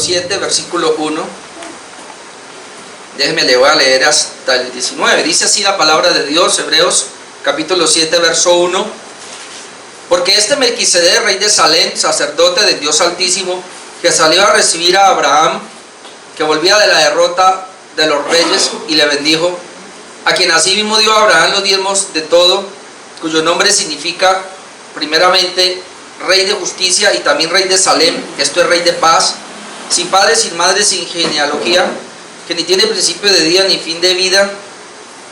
7, versículo 1. Déjeme, le voy a leer hasta el 19. Dice así la palabra de Dios, Hebreos capítulo 7, verso 1. Porque este Melquisedec, rey de Salem, sacerdote del Dios Altísimo, que salió a recibir a Abraham, que volvía de la derrota de los reyes, y le bendijo, a quien asimismo dio a Abraham los diezmos de todo, cuyo nombre significa primeramente rey de justicia y también rey de Salem, esto es rey de paz, sin padre, sin madre, sin genealogía, que ni tiene principio de día ni fin de vida,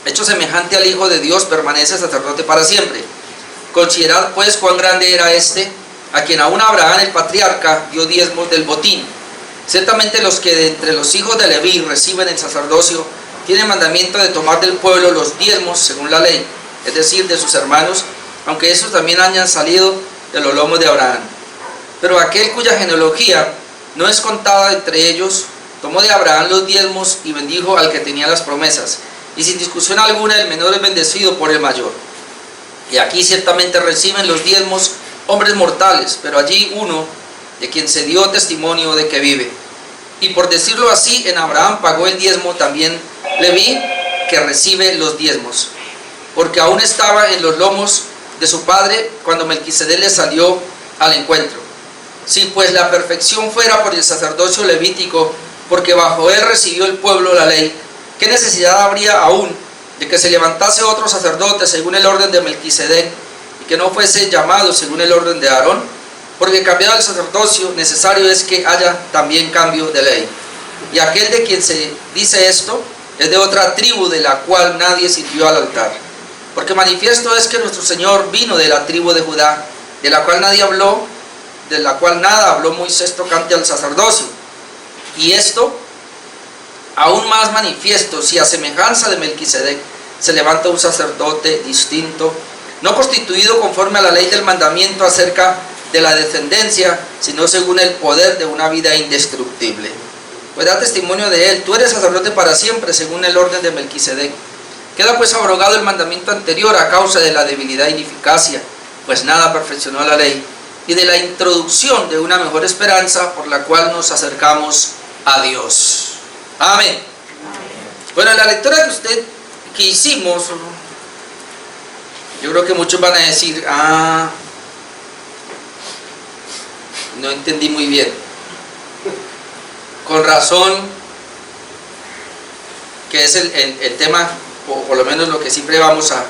hecho semejante al Hijo de Dios, permanece sacerdote para siempre. Considerad pues cuán grande era este, a quien aún Abraham el patriarca dio diezmos del botín. Ciertamente los que de entre los hijos de Leví reciben el sacerdocio tienen mandamiento de tomar del pueblo los diezmos según la ley, es decir, de sus hermanos, aunque esos también hayan salido de los lomos de Abraham. Pero aquel cuya genealogía no es contada entre ellos, tomó de Abraham los diezmos y bendijo al que tenía las promesas. Y sin discusión alguna el menor es bendecido por el mayor. Y aquí ciertamente reciben los diezmos hombres mortales, pero allí uno de quien se dio testimonio de que vive. Y por decirlo así, en Abraham pagó el diezmo también Leví, que recibe los diezmos, porque aún estaba en los lomos de su padre cuando Melquisedec le salió al encuentro. Si pues la perfección fuera por el sacerdocio levítico, porque bajo él recibió el pueblo la ley, ¿qué necesidad habría aún de que se levantase otro sacerdote según el orden de Melquisedec, y que no fuese llamado según el orden de Aarón? Porque cambiado el sacerdocio, necesario es que haya también cambio de ley. Y aquel de quien se dice esto es de otra tribu, de la cual nadie sirvió al altar. Porque manifiesto es que nuestro Señor vino de la tribu de Judá, de la cual nadie habló, de la cual nada habló Moisés tocante al sacerdocio. Y esto aún más manifiesto, si a semejanza de Melquisedec se levanta un sacerdote distinto, no constituido conforme a la ley del mandamiento acerca de la descendencia, sino según el poder de una vida indestructible. Pues da testimonio de él: tú eres sacerdote para siempre, según el orden de Melquisedec. Queda pues abrogado el mandamiento anterior a causa de la debilidad e ineficacia, pues nada perfeccionó la ley, y de la introducción de una mejor esperanza por la cual nos acercamos a Dios. Amén. Bueno, en la lectura que hicimos, yo creo que muchos van a decir: no entendí muy bien. Con razón, que es el tema, o por lo menos lo que siempre vamos a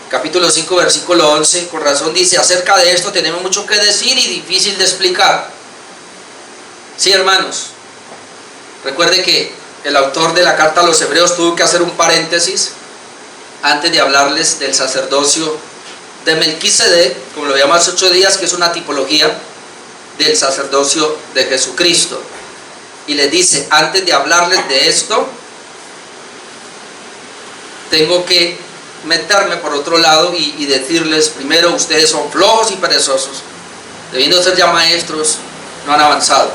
capítulo 5, versículo 11, con razón dice: acerca de esto tenemos mucho que decir y difícil de explicar. Sí, hermanos, recuerde que el autor de la carta a los Hebreos tuvo que hacer un paréntesis antes de hablarles del sacerdocio de Melquisedec, como lo veíamos hace 8 días, que es una tipología del sacerdocio de Jesucristo. Y les dice: antes de hablarles de esto, tengo que meterme por otro lado y decirles: primero, ustedes son flojos y perezosos, debiendo ser ya maestros, no han avanzado.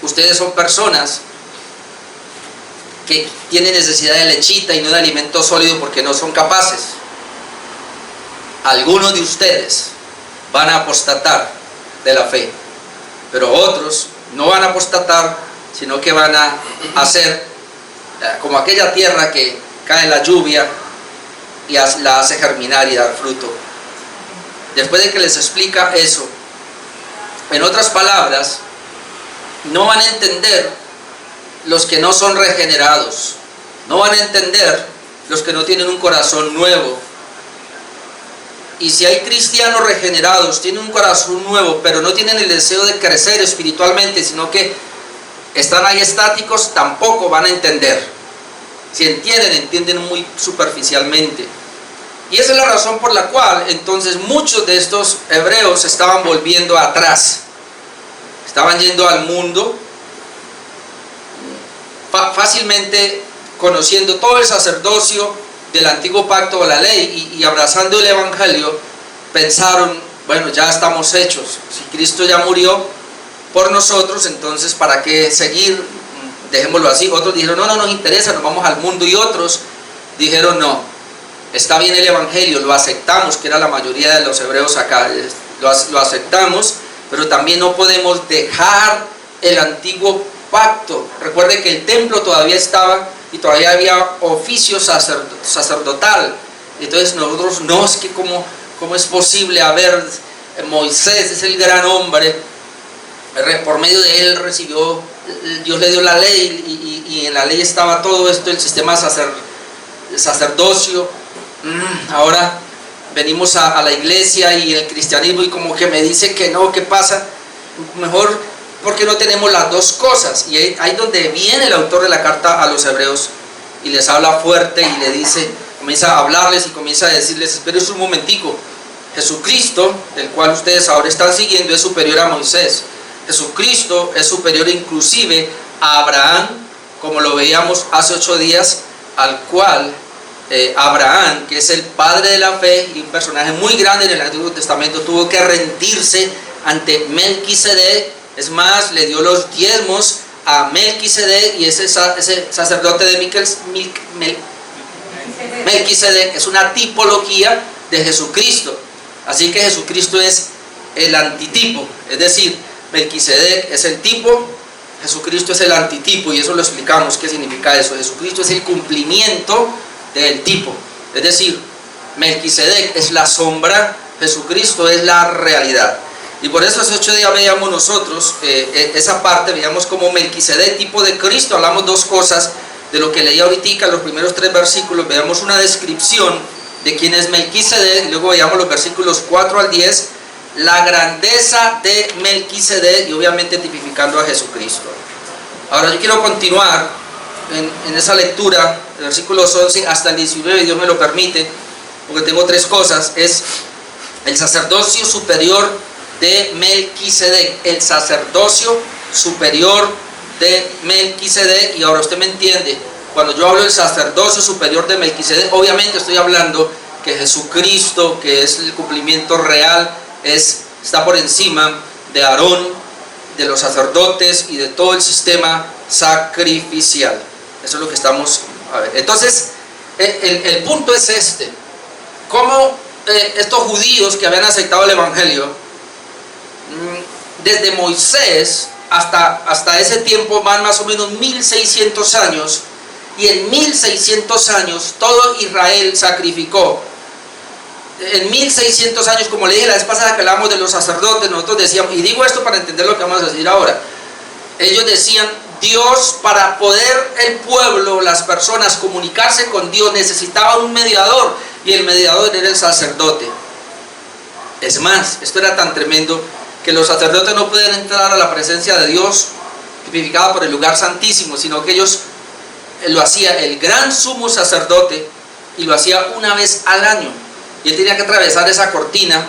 Ustedes son personas que tienen necesidad de lechita y no de alimento sólido porque no son capaces. Algunos de ustedes van a apostatar de la fe, pero otros no van a apostatar, sino que van a hacer como aquella tierra que cae la lluvia y la hace germinar y dar fruto. Después de que les explica eso, en otras palabras, no van a entender los que no son regenerados, no van a entender los que no tienen un corazón nuevo. Y si hay cristianos regenerados, tienen un corazón nuevo, pero no tienen el deseo de crecer espiritualmente, sino que están ahí estáticos, tampoco van a entender. Si entienden, entienden muy superficialmente. Y esa es la razón por la cual entonces muchos de estos hebreos estaban volviendo atrás. Estaban yendo al mundo, fácilmente conociendo todo el sacerdocio del antiguo pacto o la ley, y abrazando el evangelio, pensaron: bueno, ya estamos hechos. Si Cristo ya murió por nosotros, entonces ¿para qué seguir? Dejémoslo así. Otros dijeron: no nos interesa, nos vamos al mundo. Y otros dijeron: no, está bien el evangelio, lo aceptamos, que era la mayoría de los hebreos acá, lo aceptamos, pero también no podemos dejar el antiguo pacto. Recuerde que el templo todavía estaba y todavía había oficio sacerdotal. Entonces nosotros, no, es que cómo es posible, haber Moisés es el gran hombre, por medio de él recibió, Dios le dio la ley y en la ley estaba todo esto, el sistema sacerdocio. Ahora venimos a la iglesia y el cristianismo y como que me dice que no, ¿qué pasa? Mejor porque no tenemos las dos cosas. Y ahí donde viene el autor de la carta a los hebreos y les habla fuerte y le dice, comienza a hablarles y comienza a decirles, esperen un momentico, Jesucristo, el cual ustedes ahora están siguiendo, es superior a Moisés. Jesucristo es superior inclusive a Abraham, como lo veíamos hace 8 días, al cual Abraham, que es el padre de la fe y un personaje muy grande en el Antiguo Testamento, tuvo que rendirse ante Melquisedec. Es más, le dio los diezmos a Melquisedec, y ese sacerdote de Melquisedec es una tipología de Jesucristo. Así que Jesucristo es el antitipo, es decir, Melquisedec es el tipo, Jesucristo es el antitipo, y eso lo explicamos, qué significa eso. Jesucristo es el cumplimiento del tipo, es decir, Melquisedec es la sombra, Jesucristo es la realidad. Y por eso hace 8 días veíamos nosotros esa parte, veíamos como Melquisedec, tipo de Cristo. Hablamos 2 cosas de lo que leí ahorita, los primeros 3 versículos, veamos una descripción de quién es Melquisedec, y luego veíamos los versículos 4 al 10, la grandeza de Melquisedec, y obviamente tipificando a Jesucristo. Ahora yo quiero continuar en esa lectura, de versículos 11 hasta el 19, Dios me lo permite, porque tengo 3 cosas. Es el sacerdocio superior de Melquisedec, el sacerdocio superior de Melquisedec. Y ahora usted me entiende, cuando yo hablo del sacerdocio superior de Melquisedec, obviamente estoy hablando que Jesucristo, que es el cumplimiento real, está por encima de Aarón, de los sacerdotes y de todo el sistema sacrificial. Eso es lo que estamos a ver. Entonces, el punto es este: cómo estos judíos que habían aceptado el evangelio, desde Moisés hasta ese tiempo van más o menos 1600 años, y en 1600 años todo Israel sacrificó. En 1600 años, como le dije la vez pasada que hablamos de los sacerdotes, nosotros decíamos, y digo esto para entender lo que vamos a decir ahora, ellos decían, Dios, para poder el pueblo, las personas comunicarse con Dios, necesitaba un mediador, y el mediador era el sacerdote. Es más, esto era tan tremendo que los sacerdotes no podían entrar a la presencia de Dios, tipificada por el lugar santísimo, sino que ellos lo hacía el gran sumo sacerdote, y lo hacía una vez al año, y él tenía que atravesar esa cortina,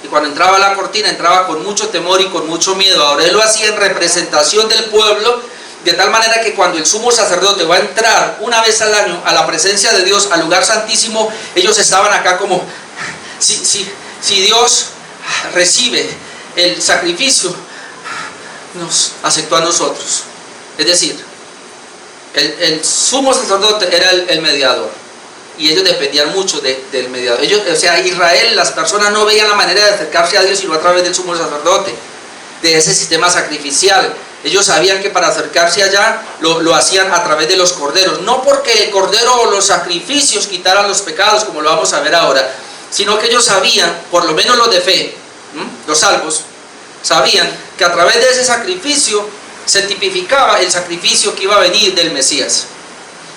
y cuando entraba a la cortina entraba con mucho temor y con mucho miedo. Ahora él lo hacía en representación del pueblo, de tal manera que cuando el sumo sacerdote va a entrar una vez al año a la presencia de Dios, al lugar santísimo, ellos estaban acá como, si Dios recibe el sacrificio, nos aceptó a nosotros. Es decir, el sumo sacerdote era el mediador, y ellos dependían mucho del mediador. Israel, las personas no veían la manera de acercarse a Dios sino a través del sumo sacerdote, de ese sistema sacrificial. Ellos sabían que para acercarse allá lo hacían a través de los corderos, no porque el cordero o los sacrificios quitaran los pecados, como lo vamos a ver ahora, sino que ellos sabían, por lo menos los de fe, los salvos, sabían que a través de ese sacrificio se tipificaba el sacrificio que iba a venir del Mesías,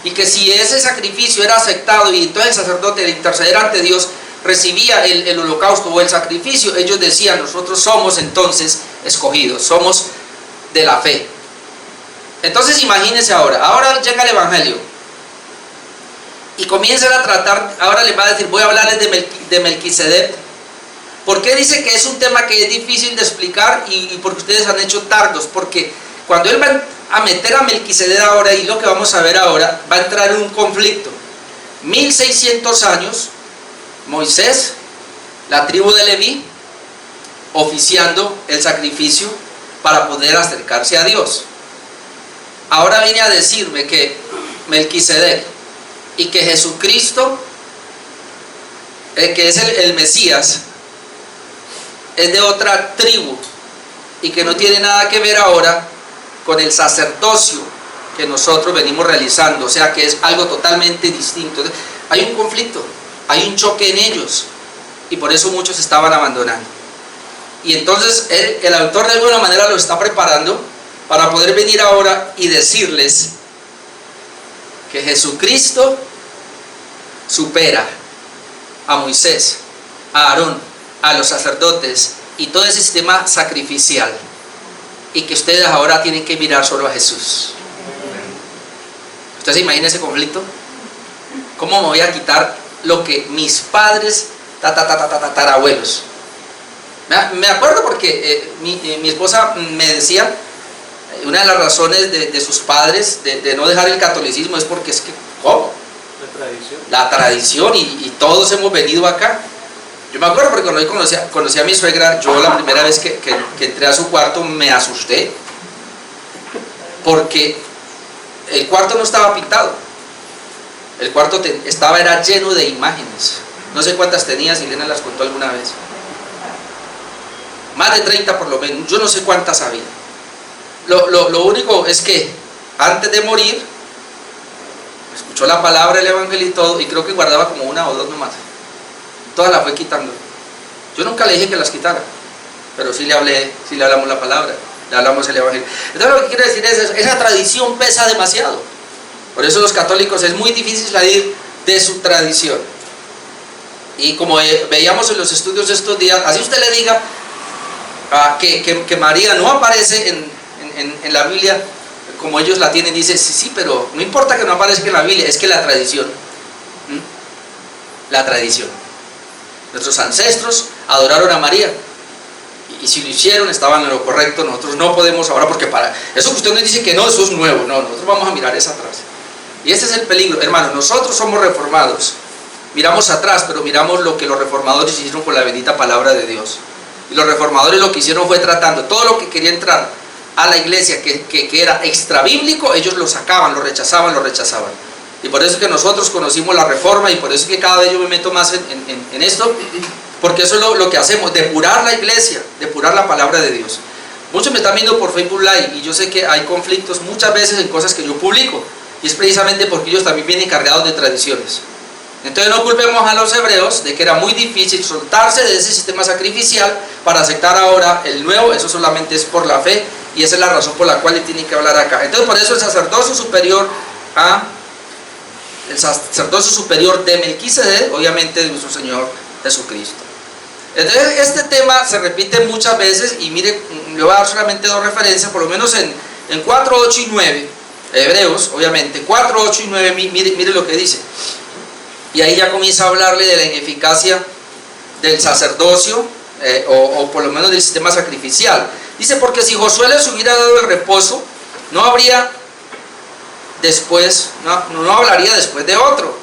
y que si ese sacrificio era aceptado y entonces el sacerdote, al interceder ante Dios, recibía el holocausto o el sacrificio, ellos decían, nosotros somos entonces escogidos, somos de la fe. Entonces imagínense ahora llega el evangelio y comienzan a tratar, ahora les va a decir, voy a hablarles de Melquisedec. ¿Por qué dice que es un tema que es difícil de explicar y porque ustedes han hecho tardos? Porque cuando él va a meter a Melquisedec ahora, y lo que vamos a ver ahora, va a entrar en un conflicto. 1600 años, Moisés, la tribu de Leví, oficiando el sacrificio para poder acercarse a Dios. Ahora viene a decirme que Melquisedec y que Jesucristo, que es el Mesías, es de otra tribu y que no tiene nada que ver ahora con el sacerdocio que nosotros venimos realizando, o sea que es algo totalmente distinto. Hay un conflicto, hay un choque en ellos, y por eso muchos estaban abandonando. Y entonces el autor de alguna manera lo está preparando para poder venir ahora y decirles que Jesucristo supera a Moisés, a Aarón, a los sacerdotes y todo ese sistema sacrificial, y que ustedes ahora tienen que mirar solo a Jesús. ¿Ustedes se imaginan ese conflicto? ¿Cómo me voy a quitar lo que mis padres, tatarabuelos? Me acuerdo porque mi esposa me decía, una de las razones de sus padres de no dejar el catolicismo es porque es que, ¿cómo? La tradición y todos hemos venido acá. Yo me acuerdo porque cuando yo conocí a mi suegra, yo la primera vez que entré a su cuarto me asusté, porque el cuarto no estaba pintado, el cuarto era lleno de imágenes. No sé cuántas tenía, si Elena las contó alguna vez, más de 30 por lo menos, yo no sé cuántas había. Lo único es que antes de morir escuchó la palabra, el evangelio y todo, y creo que guardaba como una o dos nomás. Todas las fue quitando. Yo nunca le dije que las quitara, pero sí le hablamos la palabra, le hablamos el evangelio. Entonces lo que quiero decir es, esa tradición pesa demasiado. Por eso los católicos es muy difícil salir de su tradición. Y como veíamos en los estudios estos días, así usted le diga que María no aparece en la Biblia como ellos la tienen, dice, sí, pero no importa que no aparezca en la Biblia, es que la tradición. La tradición. Nuestros ancestros adoraron a María, y si lo hicieron estaban en lo correcto. Nosotros no podemos ahora, porque para eso que usted nos dice que no, eso es nuevo. No, nosotros vamos a mirar esa atrás. Y ese es el peligro, hermano. Nosotros somos reformados, miramos atrás, pero miramos lo que los reformadores hicieron con la bendita palabra de Dios. Y los reformadores lo que hicieron fue tratando todo lo que quería entrar a la iglesia que era extra bíblico, ellos lo sacaban, lo rechazaban. Y por eso es que nosotros conocimos la reforma, y por eso es que cada vez yo me meto más en esto, porque eso es lo que hacemos, depurar la iglesia, depurar la palabra de Dios. Muchos me están viendo por Facebook Live, y yo sé que hay conflictos muchas veces en cosas que yo publico, y es precisamente porque ellos también vienen cargados de tradiciones. Entonces no culpemos a los hebreos de que era muy difícil soltarse de ese sistema sacrificial para aceptar ahora el nuevo. Eso solamente es por la fe, y esa es la razón por la cual le tienen que hablar acá. Entonces por eso el sacerdocio superior de Melquisedec, obviamente de nuestro Señor Jesucristo. Entonces este tema se repite muchas veces, y mire, le voy a dar solamente dos referencias, por lo menos en 4, 8 y 9, Hebreos, obviamente, 4, 8 y 9, mire lo que dice. Y ahí ya comienza a hablarle de la ineficacia del sacerdocio, o por lo menos del sistema sacrificial. Dice, porque si Josué les hubiera dado el reposo, no hablaría después de otro.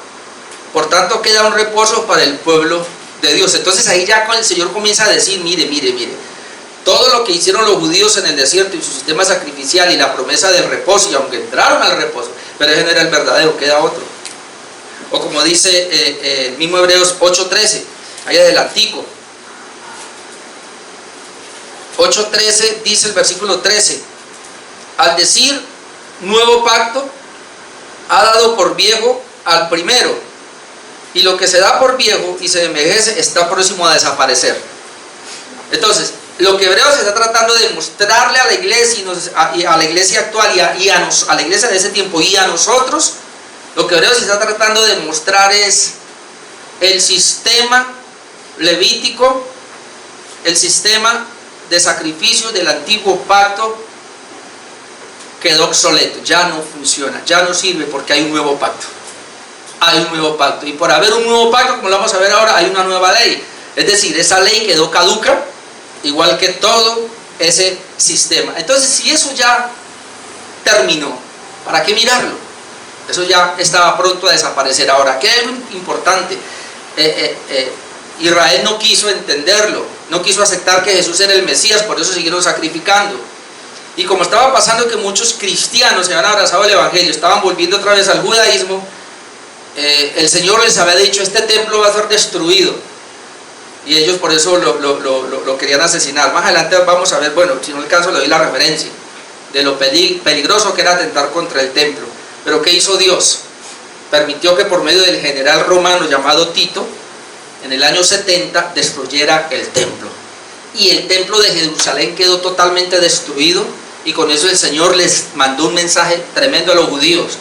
Por tanto queda un reposo para el pueblo de Dios. Entonces ahí ya el Señor comienza a decir, mire, todo lo que hicieron los judíos en el desierto y su sistema sacrificial y la promesa del reposo, y aunque entraron al reposo, pero ese no era el verdadero, queda otro. O como dice el mismo Hebreos 8:13, ahí adelantico, 8:13 dice el versículo 13, al decir nuevo pacto, ha dado por viejo al primero, y lo que se da por viejo y se envejece está próximo a desaparecer. Entonces, lo que Hebreos está tratando de mostrarle a la iglesia, y a la iglesia actual, y a la iglesia de ese tiempo y a nosotros, lo que Hebreos está tratando de mostrar es el sistema levítico, el sistema de sacrificio del antiguo pacto quedó obsoleto, ya no funciona, ya no sirve, porque hay un nuevo pacto. Hay un nuevo pacto, y por haber un nuevo pacto, como lo vamos a ver ahora, hay una nueva ley. Es decir, esa ley quedó caduca, igual que todo ese sistema. Entonces, si eso ya terminó, ¿para qué mirarlo? Eso ya estaba pronto a desaparecer. Ahora, ¿qué es lo importante? Israel no quiso entenderlo, no quiso aceptar que Jesús era el Mesías, por eso siguieron sacrificando. Y como estaba pasando que muchos cristianos se habían abrazado el evangelio, estaban volviendo otra vez al judaísmo, el Señor les había dicho, este templo va a ser destruido, y ellos por eso lo querían asesinar. Más adelante vamos a ver, bueno, si no alcanzo le doy la referencia. de lo peligroso que era atentar contra el templo. Pero ¿qué hizo Dios? Permitió que por medio del general romano llamado Tito, en el año 70, destruyera el templo. Y el templo de Jerusalén quedó totalmente destruido, y con eso el Señor les mandó un mensaje tremendo a los judíos,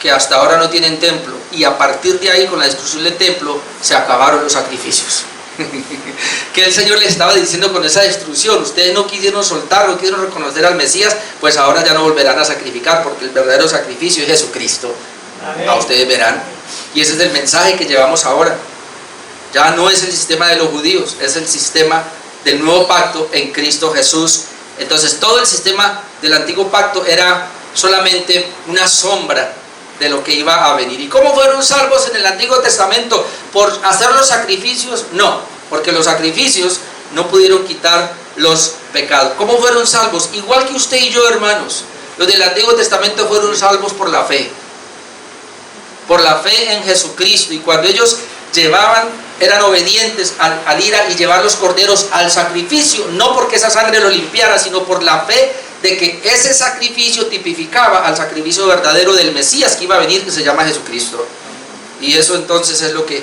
que hasta ahora no tienen templo, y a partir de ahí, con la destrucción del templo, se acabaron los sacrificios. Que el Señor les estaba diciendo con esa destrucción: ustedes no quisieron soltar, no quisieron reconocer al Mesías, pues ahora ya no volverán a sacrificar, porque el verdadero sacrificio es Jesucristo. Amén. A ustedes verán. Y ese es el mensaje que llevamos ahora. Ya no es el sistema de los judíos, es el sistema del nuevo pacto en Cristo Jesús. Entonces todo el sistema del antiguo pacto era solamente una sombra de lo que iba a venir. ¿Y cómo fueron salvos en el Antiguo Testamento? ¿Por hacer los sacrificios? No, porque los sacrificios no pudieron quitar los pecados. ¿Cómo fueron salvos? Igual que usted y yo, hermanos. Los del Antiguo Testamento fueron salvos por la fe en Jesucristo. Y cuando ellos eran obedientes al ir y llevar los corderos al sacrificio, no porque esa sangre lo limpiara, sino por la fe de que ese sacrificio tipificaba al sacrificio verdadero del Mesías que iba a venir, que se llama Jesucristo. Y eso entonces es lo que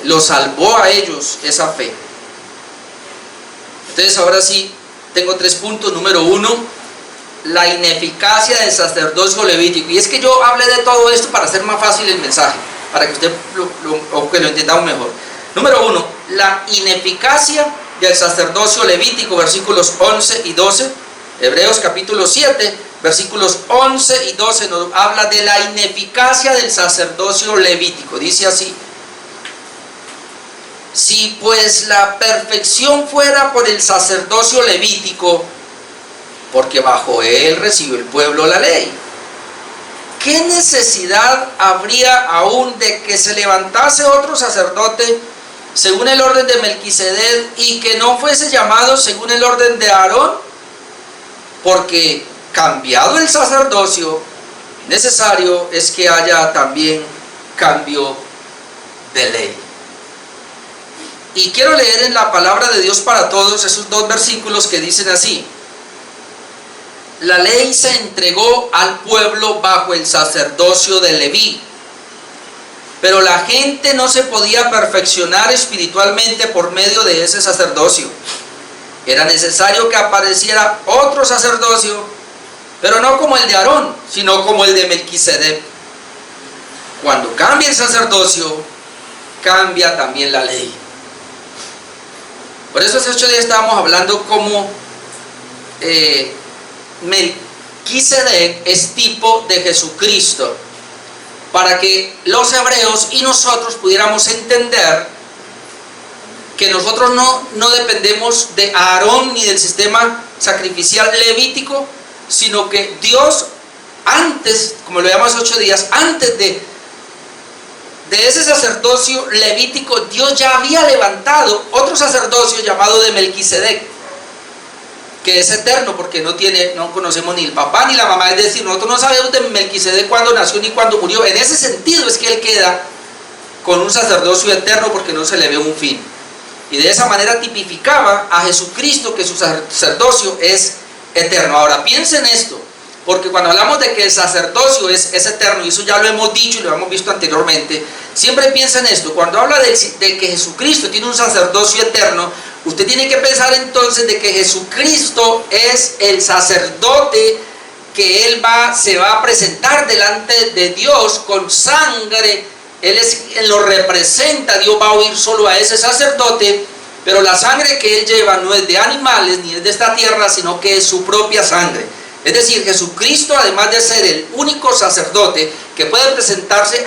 los salvó a ellos, esa fe. Entonces ahora sí, tengo 3 puntos. Número 1, la ineficacia del sacerdocio levítico. Y es que yo hablé de todo esto para hacer más fácil el mensaje, para que usted lo entendamos mejor. Número 1, la ineficacia del sacerdocio levítico, versículos 11 y 12. Hebreos capítulo 7, versículos 11 y 12 nos habla de la ineficacia del sacerdocio levítico. Dice así: si pues la perfección fuera por el sacerdocio levítico, porque bajo él recibió el pueblo la ley, ¿qué necesidad habría aún de que se levantase otro sacerdote según el orden de Melquisedec y que no fuese llamado según el orden de Aarón? Porque cambiado el sacerdocio, necesario es que haya también cambio de ley. Y quiero leer en la palabra de Dios para todos esos 2 versículos que dicen así: la ley se entregó al pueblo bajo el sacerdocio de Leví, pero la gente no se podía perfeccionar espiritualmente por medio de ese sacerdocio. Era necesario que apareciera otro sacerdocio, pero no como el de Aarón, sino como el de Melquisedec. Cuando cambia el sacerdocio, cambia también la ley. Por eso hace 8 días estábamos hablando como Melquisedec es tipo de Jesucristo, para que los hebreos y nosotros pudiéramos entender que nosotros no dependemos de Aarón ni del sistema sacrificial levítico, sino que Dios antes, como lo llamamos 8 días, antes de ese sacerdocio levítico, Dios ya había levantado otro sacerdocio llamado de Melquisedec, que es eterno, porque no conocemos ni el papá ni la mamá. Es decir, nosotros no sabemos de Melquisedec cuándo nació ni cuándo murió. En ese sentido es que él queda con un sacerdocio eterno, porque no se le ve un fin. Y de esa manera tipificaba a Jesucristo, que su sacerdocio es eterno. Ahora piensen esto, porque cuando hablamos de que el sacerdocio es eterno, y eso ya lo hemos dicho y lo hemos visto anteriormente, siempre piensen esto: cuando habla de que Jesucristo tiene un sacerdocio eterno, usted tiene que pensar entonces de que Jesucristo es el sacerdote que Él se va a presentar delante de Dios con sangre. Él lo representa. Dios va a oír solo a ese sacerdote, pero la sangre que Él lleva no es de animales ni es de esta tierra, sino que es su propia sangre. Es decir, Jesucristo, además de ser el único sacerdote que puede presentarse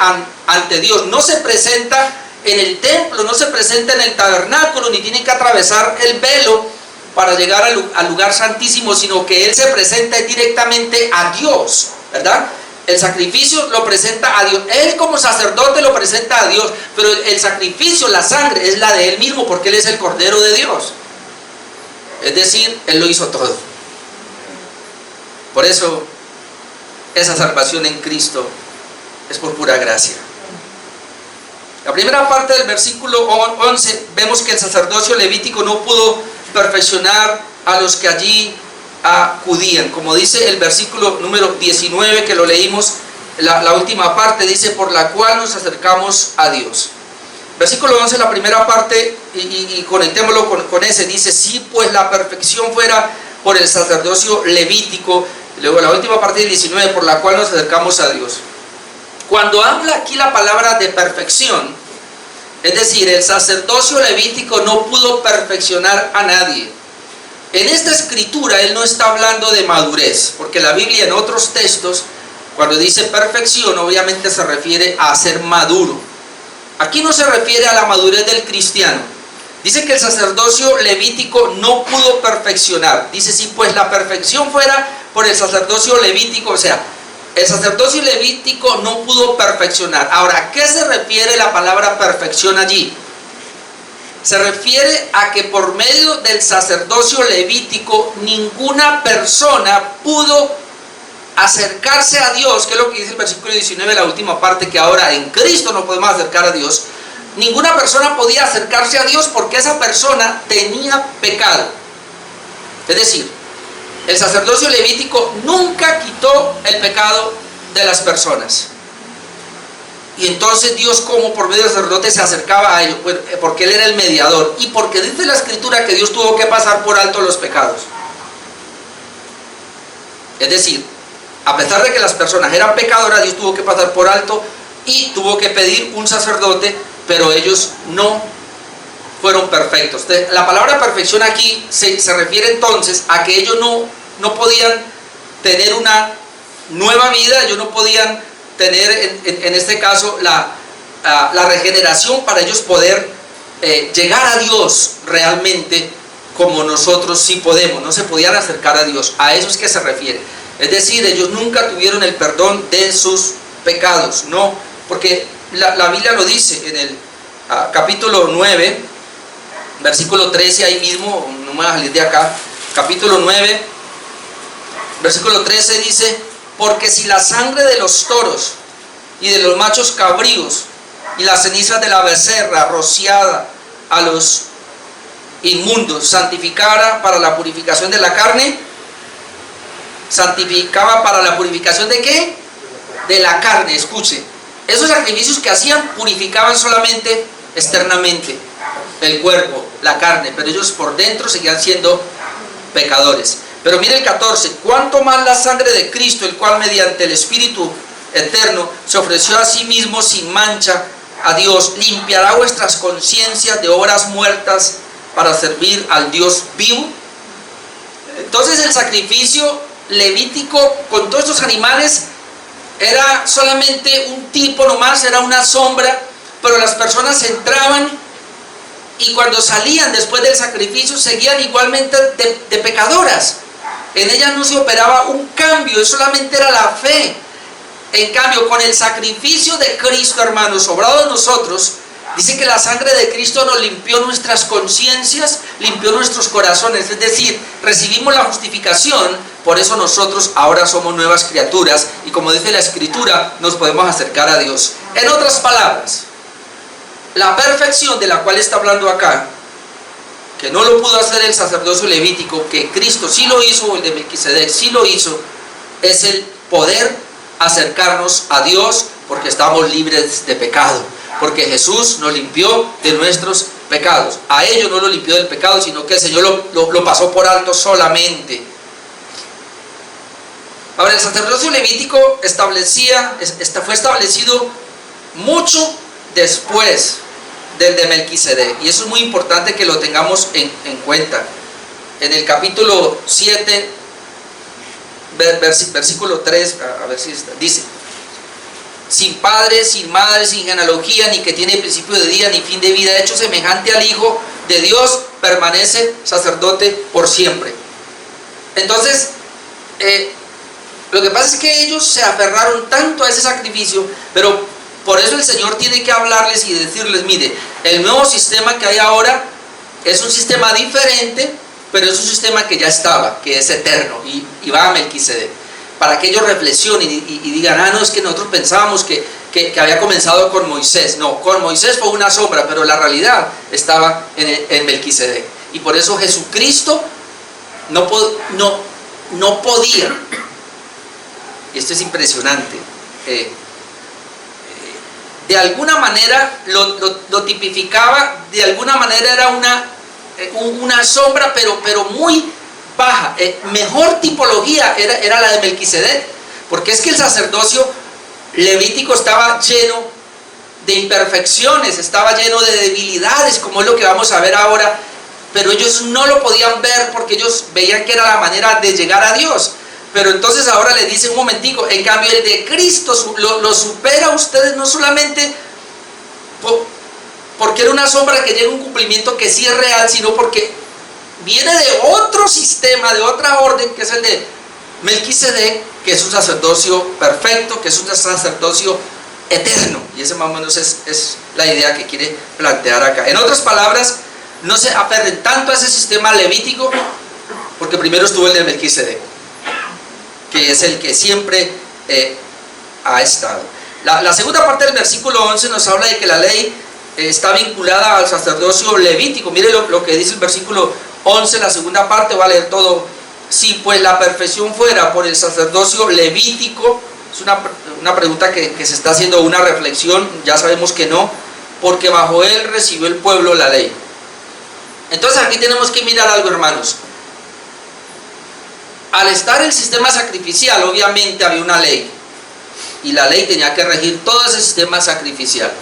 ante Dios, no se presenta en el templo, no se presenta en el tabernáculo, ni tiene que atravesar el velo para llegar al lugar santísimo, sino que Él se presenta directamente a Dios, ¿verdad? El sacrificio lo presenta a Dios. Él como sacerdote lo presenta a Dios, pero el sacrificio, la sangre, es la de Él mismo, porque Él es el Cordero de Dios. Es decir, Él lo hizo todo. Por eso, esa salvación en Cristo es por pura gracia. La primera parte del versículo 11, vemos que el sacerdocio levítico no pudo perfeccionar a los que allí acudían. Como dice el versículo número 19 que lo leímos, la última parte dice, por la cual nos acercamos a Dios. Versículo 11, la primera parte, y conectémoslo con ese, dice, si pues la perfección fuera por el sacerdocio levítico. Luego la última parte del 19, por la cual nos acercamos a Dios. Cuando habla aquí la palabra de perfección, es decir, el sacerdocio levítico no pudo perfeccionar a nadie. En esta escritura él no está hablando de madurez, porque la Biblia en otros textos, cuando dice perfección, obviamente se refiere a ser maduro. Aquí no se refiere a la madurez del cristiano. Dice que el sacerdocio levítico no pudo perfeccionar. Dice, si pues la perfección fuera por el sacerdocio levítico, o sea, el sacerdocio levítico no pudo perfeccionar. Ahora, ¿a qué se refiere la palabra perfección allí? Se refiere a que por medio del sacerdocio levítico ninguna persona pudo acercarse a Dios, que es lo que dice el versículo 19, la última parte, que ahora en Cristo nos podemos acercar a Dios. Ninguna persona podía acercarse a Dios porque esa persona tenía pecado. Es decir, el sacerdocio levítico nunca quitó el pecado de las personas. Y entonces Dios, como por medio del sacerdote, se acercaba a ellos, porque él era el mediador, y porque dice la escritura que Dios tuvo que pasar por alto los pecados. Es decir, a pesar de que las personas eran pecadoras, Dios tuvo que pasar por alto y tuvo que pedir un sacerdote, pero ellos no fueron perfectos. La palabra perfección aquí se refiere entonces a que ellos no podían tener una nueva vida, ellos no podían tener en este caso la regeneración para ellos poder llegar a Dios realmente como nosotros sí podemos. No se podían acercar a Dios. A eso es que se refiere. Es decir, ellos nunca tuvieron el perdón de sus pecados. No, porque la Biblia lo dice en el capítulo 9, versículo 13, ahí mismo, no me voy a salir de acá, capítulo 9, versículo 13 dice, porque si la sangre de los toros y de los machos cabríos y las cenizas de la becerra rociada a los inmundos santificara para la purificación de la carne, santificaba para la purificación ¿de qué? De la carne. Escuche, esos sacrificios que hacían purificaban solamente externamente el cuerpo, la carne, pero ellos por dentro seguían siendo pecadores. Pero mire el 14, cuánto más la sangre de Cristo, el cual mediante el Espíritu eterno se ofreció a sí mismo sin mancha a Dios, limpiará vuestras conciencias de obras muertas para servir al Dios vivo. Entonces el sacrificio levítico con todos estos animales era solamente un tipo nomás, era una sombra, pero las personas entraban y cuando salían después del sacrificio seguían igualmente de pecadoras. En ellas no se operaba un cambio, solamente era la fe. En cambio, con el sacrificio de Cristo, hermanos, obrado en nosotros, dice que la sangre de Cristo nos limpió nuestras conciencias, limpió nuestros corazones, es decir, recibimos la justificación, por eso nosotros ahora somos nuevas criaturas y como dice la Escritura, nos podemos acercar a Dios. En otras palabras, la perfección de la cual está hablando acá, que no lo pudo hacer el sacerdocio levítico, que Cristo sí lo hizo, el de Melquisedec sí lo hizo, es el poder acercarnos a Dios porque estamos libres de pecado, porque Jesús nos limpió de nuestros pecados. A ellos no lo limpió del pecado, sino que el Señor lo pasó por alto solamente. Ahora, el sacerdocio levítico fue establecido mucho después del de Melquisedec, y eso es muy importante que lo tengamos en cuenta. En el capítulo 7, versículo 3, a ver si está, dice: sin padre, sin madre, sin genealogía, ni que tiene principio de día, ni fin de vida, hecho semejante al Hijo de Dios, permanece sacerdote por siempre. Entonces, lo que pasa es que ellos se aferraron tanto a ese sacrificio, pero por eso el Señor tiene que hablarles y decirles: mire, el nuevo sistema que hay ahora es un sistema diferente, pero es un sistema que ya estaba, que es eterno, y va a Melquisedec, para que ellos reflexionen y digan: no, es que nosotros pensábamos que había comenzado con Moisés. No, con Moisés fue una sombra, pero la realidad estaba en Melquisedec. Y por eso Jesucristo no podía, y esto es impresionante, de alguna manera lo tipificaba, de alguna manera era una sombra, pero muy baja. Mejor tipología era la de Melquisedec, porque es que el sacerdocio levítico estaba lleno de imperfecciones, estaba lleno de debilidades, como es lo que vamos a ver ahora, pero ellos no lo podían ver porque ellos veían que era la manera de llegar a Dios. Pero entonces ahora les dice un momentico, en cambio el de Cristo lo supera a ustedes, no solamente porque era una sombra que llega a un cumplimiento que sí es real, sino porque viene de otro sistema, de otra orden, que es el de Melquisedec, que es un sacerdocio perfecto, que es un sacerdocio eterno. Y esa más o menos es la idea que quiere plantear acá. En otras palabras, no se aferren tanto a ese sistema levítico, porque primero estuvo el de Melquisedec, que es el que siempre ha estado. La segunda parte del versículo 11 nos habla de que la ley está vinculada al sacerdocio levítico. Mire lo que dice el versículo 11, la segunda parte, voy a leer todo. Si pues la perfección fuera por el sacerdocio levítico, es una pregunta que se está haciendo, una reflexión, ya sabemos que no, porque bajo él recibió el pueblo la ley. Entonces aquí tenemos que mirar algo, hermanos. Al estar el sistema sacrificial, obviamente había una ley, y la ley tenía que regir todo ese sistema sacrificial.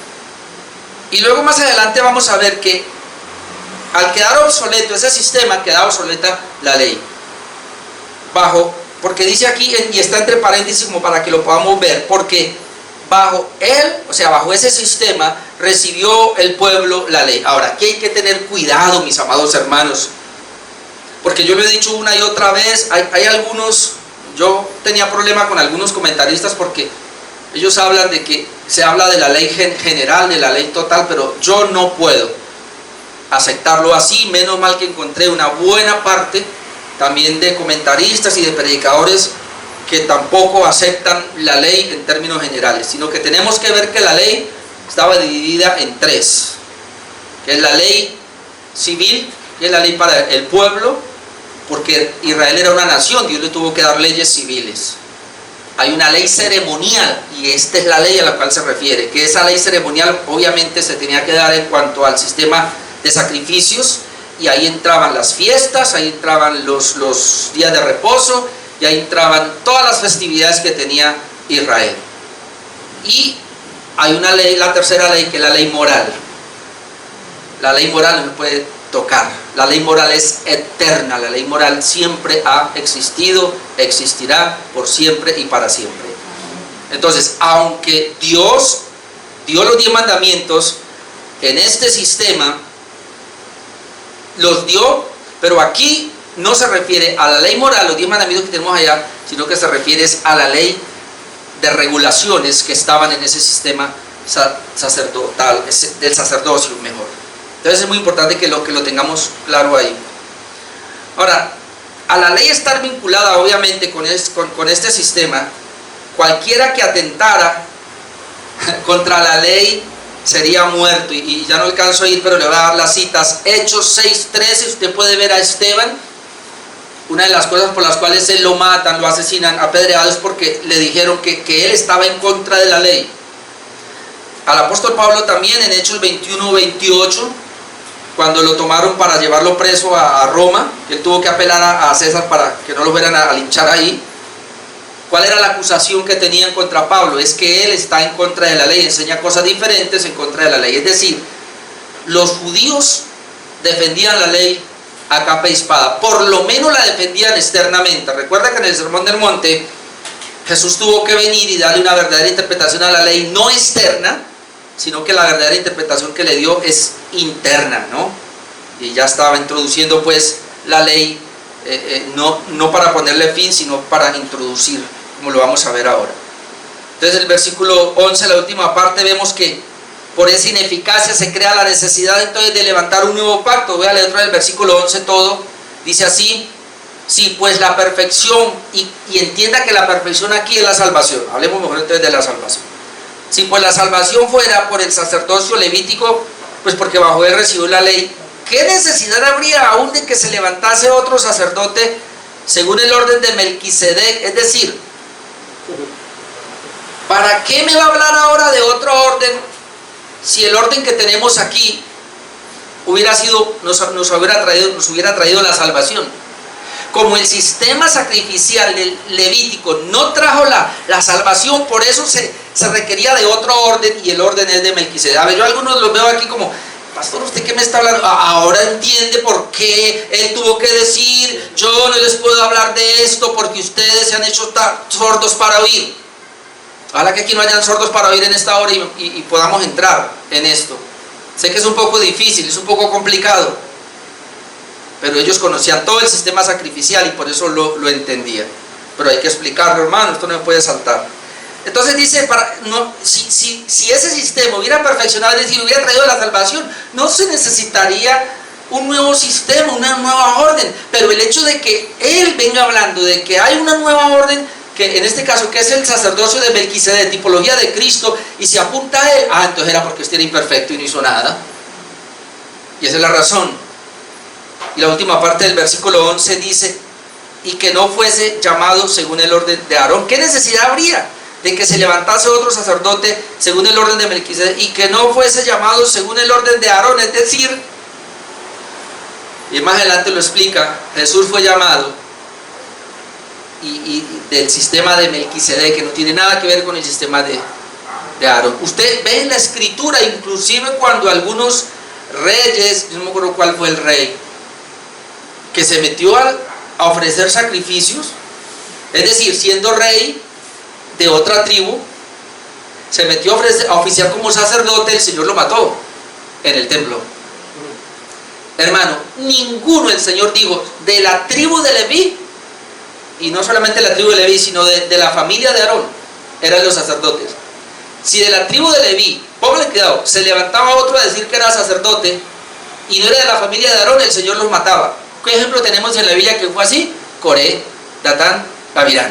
Y luego más adelante vamos a ver que al quedar obsoleto ese sistema, queda obsoleta la ley. Porque dice aquí, y está entre paréntesis como para que lo podamos ver, porque bajo él, o sea, bajo ese sistema, recibió el pueblo la ley. Ahora, aquí hay que tener cuidado, mis amados hermanos, porque yo lo he dicho una y otra vez, hay algunos, yo tenía problema con algunos comentaristas porque ellos hablan de que se habla de la ley general, de la ley total, pero yo no puedo aceptarlo así. Menos mal que encontré una buena parte también de comentaristas y de predicadores que tampoco aceptan la ley en términos generales, sino que tenemos que ver que la ley estaba dividida en tres, que es la ley civil, que es la ley para el pueblo, porque Israel era una nación, Dios le tuvo que dar leyes civiles. Hay una ley ceremonial, y esta es la ley a la cual se refiere, que esa ley ceremonial obviamente se tenía que dar en cuanto al sistema de sacrificios, y ahí entraban las fiestas, ahí entraban los días de reposo, y ahí entraban todas las festividades que tenía Israel. Y hay una ley, la tercera ley, que es la ley moral. La ley moral no se puede tocar, la ley moral es eterna, la ley moral siempre ha existido, existirá por siempre y para siempre. Entonces, aunque Dios dio los 10 mandamientos, en este sistema los dio, pero aquí no se refiere a la ley moral, los 10 mandamientos que tenemos allá, sino que se refiere a la ley de regulaciones que estaban en ese sistema sacerdotal, del sacerdocio mejor. Entonces es muy importante que lo tengamos claro ahí. Ahora, a la ley estar vinculada obviamente con este sistema, cualquiera que atentara contra la ley sería muerto. Y ya no alcanzo a ir, pero le voy a dar las citas. Hechos 6:13, usted puede ver a Esteban. Una de las cosas por las cuales él lo matan, lo asesinan, apedreado, es porque le dijeron que él estaba en contra de la ley. Al apóstol Pablo también en Hechos 21-28, cuando lo tomaron para llevarlo preso a Roma, él tuvo que apelar a César para que no lo fueran a linchar ahí. ¿Cuál era la acusación que tenían contra Pablo? Es que él está en contra de la ley, enseña cosas diferentes en contra de la ley. Es decir, los judíos defendían la ley a capa y espada, por lo menos la defendían externamente. Recuerda que en el Sermón del Monte Jesús tuvo que venir y darle una verdadera interpretación a la ley, no externa, sino que la verdadera interpretación que le dio es interna, ¿no? Y ya estaba introduciendo pues la ley, no para ponerle fin, sino para introducir, como lo vamos a ver ahora. Entonces el versículo 11, la última parte, vemos que por esa ineficacia se crea la necesidad entonces de levantar un nuevo pacto. Voy a leer otra vez el versículo 11 todo, dice así: sí, pues la perfección, y entienda que la perfección aquí es la salvación. Hablemos mejor entonces de la salvación. Si pues la salvación fuera por el sacerdocio levítico, pues porque bajo él recibió la ley, ¿qué necesidad habría aún de que se levantase otro sacerdote según el orden de Melquisedec. Es decir, ¿para qué me va a hablar ahora de otro orden si el orden que tenemos aquí hubiera sido, nos hubiera traído la salvación? Como el sistema sacrificial del Levítico no trajo la salvación, por eso se requería de otro orden, y el orden es de Melquisedec. A ver, yo a algunos los veo aquí como: pastor, ¿usted qué me está hablando? Ahora entiende por qué él tuvo que decir: yo no les puedo hablar de esto porque ustedes se han hecho sordos para oír. Ojalá que aquí no hayan sordos para oír en esta hora y podamos entrar en esto. Sé que es un poco difícil, es un poco complicado, pero ellos conocían todo el sistema sacrificial y por eso lo entendían. Pero hay que explicarlo, hermano, esto no me puede saltar. Entonces dice, si ese sistema hubiera perfeccionado, es decir, hubiera traído la salvación, no se necesitaría un nuevo sistema, una nueva orden. Pero el hecho de que él venga hablando de que hay una nueva orden, que en este caso que es el sacerdocio de Melquisedec, tipología de Cristo, y se apunta a él, entonces era porque usted era imperfecto y no hizo nada. Y esa es la razón. Y la última parte del versículo 11 dice: y que no fuese llamado según el orden de Aarón. ¿Qué necesidad habría de que se levantase otro sacerdote según el orden de Melquisedec y que no fuese llamado según el orden de Aarón? Es decir, y más adelante lo explica, Jesús fue llamado y del sistema de Melquisedec, que no tiene nada que ver con el sistema de Aarón. Usted ve en la escritura, inclusive cuando algunos reyes, no me acuerdo cuál fue el rey, que se metió a ofrecer sacrificios, es decir, siendo rey de otra tribu, se metió a oficiar como sacerdote, el Señor lo mató en el templo. Hermano, ninguno, el Señor dijo, de la tribu de Leví, y no solamente la tribu de Leví, sino de la familia de Aarón, eran los sacerdotes. Si de la tribu de Leví, póngale cuidado, se levantaba otro a decir que era sacerdote y no era de la familia de Aarón, el Señor los mataba. ¿Qué ejemplo tenemos en la Biblia que fue así? Coré, Datán, Abiram,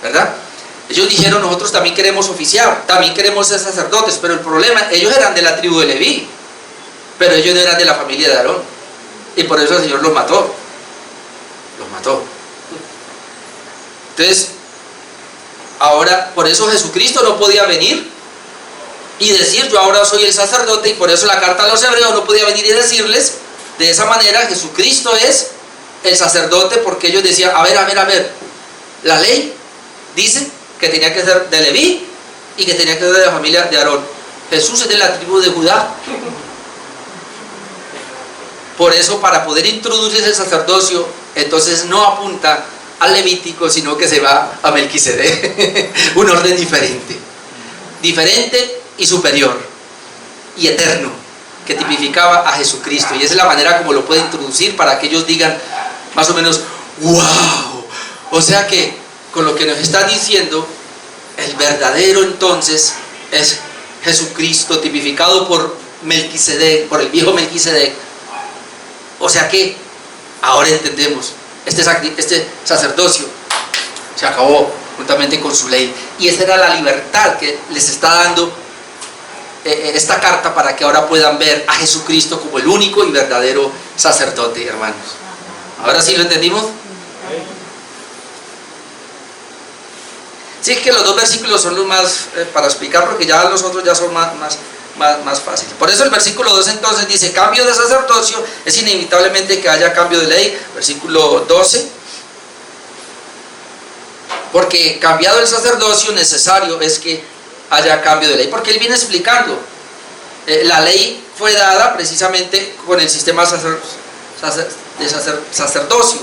¿verdad? Ellos dijeron: nosotros también queremos oficiar, también queremos ser sacerdotes, pero el problema, ellos eran de la tribu de Leví, pero ellos no eran de la familia de Aarón, y por eso el Señor los mató. Los mató. Entonces, ahora, por eso Jesucristo no podía venir y decir: yo ahora soy el sacerdote, y por eso la carta a los hebreos no podía venir y decirles de esa manera: Jesucristo es el sacerdote, porque ellos decían: a ver, la ley dice que tenía que ser de Leví y que tenía que ser de la familia de Aarón. Jesús es de la tribu de Judá. Por eso, para poder introducir el sacerdocio, entonces no apunta al Levítico, sino que se va a Melquisedec. Un orden diferente y superior y eterno, que tipificaba a Jesucristo. Y esa es la manera como lo puede introducir, para que ellos digan más o menos: ¡wow! O sea que con lo que nos está diciendo, el verdadero entonces es Jesucristo, tipificado por Melquisedec, por el viejo Melquisedec. O sea que ahora entendemos, este sacerdocio se acabó juntamente con su ley, y esa era la libertad que les está dando esta carta, para que ahora puedan ver a Jesucristo como el único y verdadero sacerdote, hermanos. ¿Ahora sí lo entendimos? Sí, es que los dos versículos son los más para explicar, porque ya los otros ya son más fáciles. Por eso el versículo 2 entonces dice: cambio de sacerdocio, es inevitablemente que haya cambio de ley. Versículo 12: porque cambiado el sacerdocio, necesario es que haya cambio de ley. Porque él viene explicando, la ley fue dada precisamente con el sistema de sacerdocio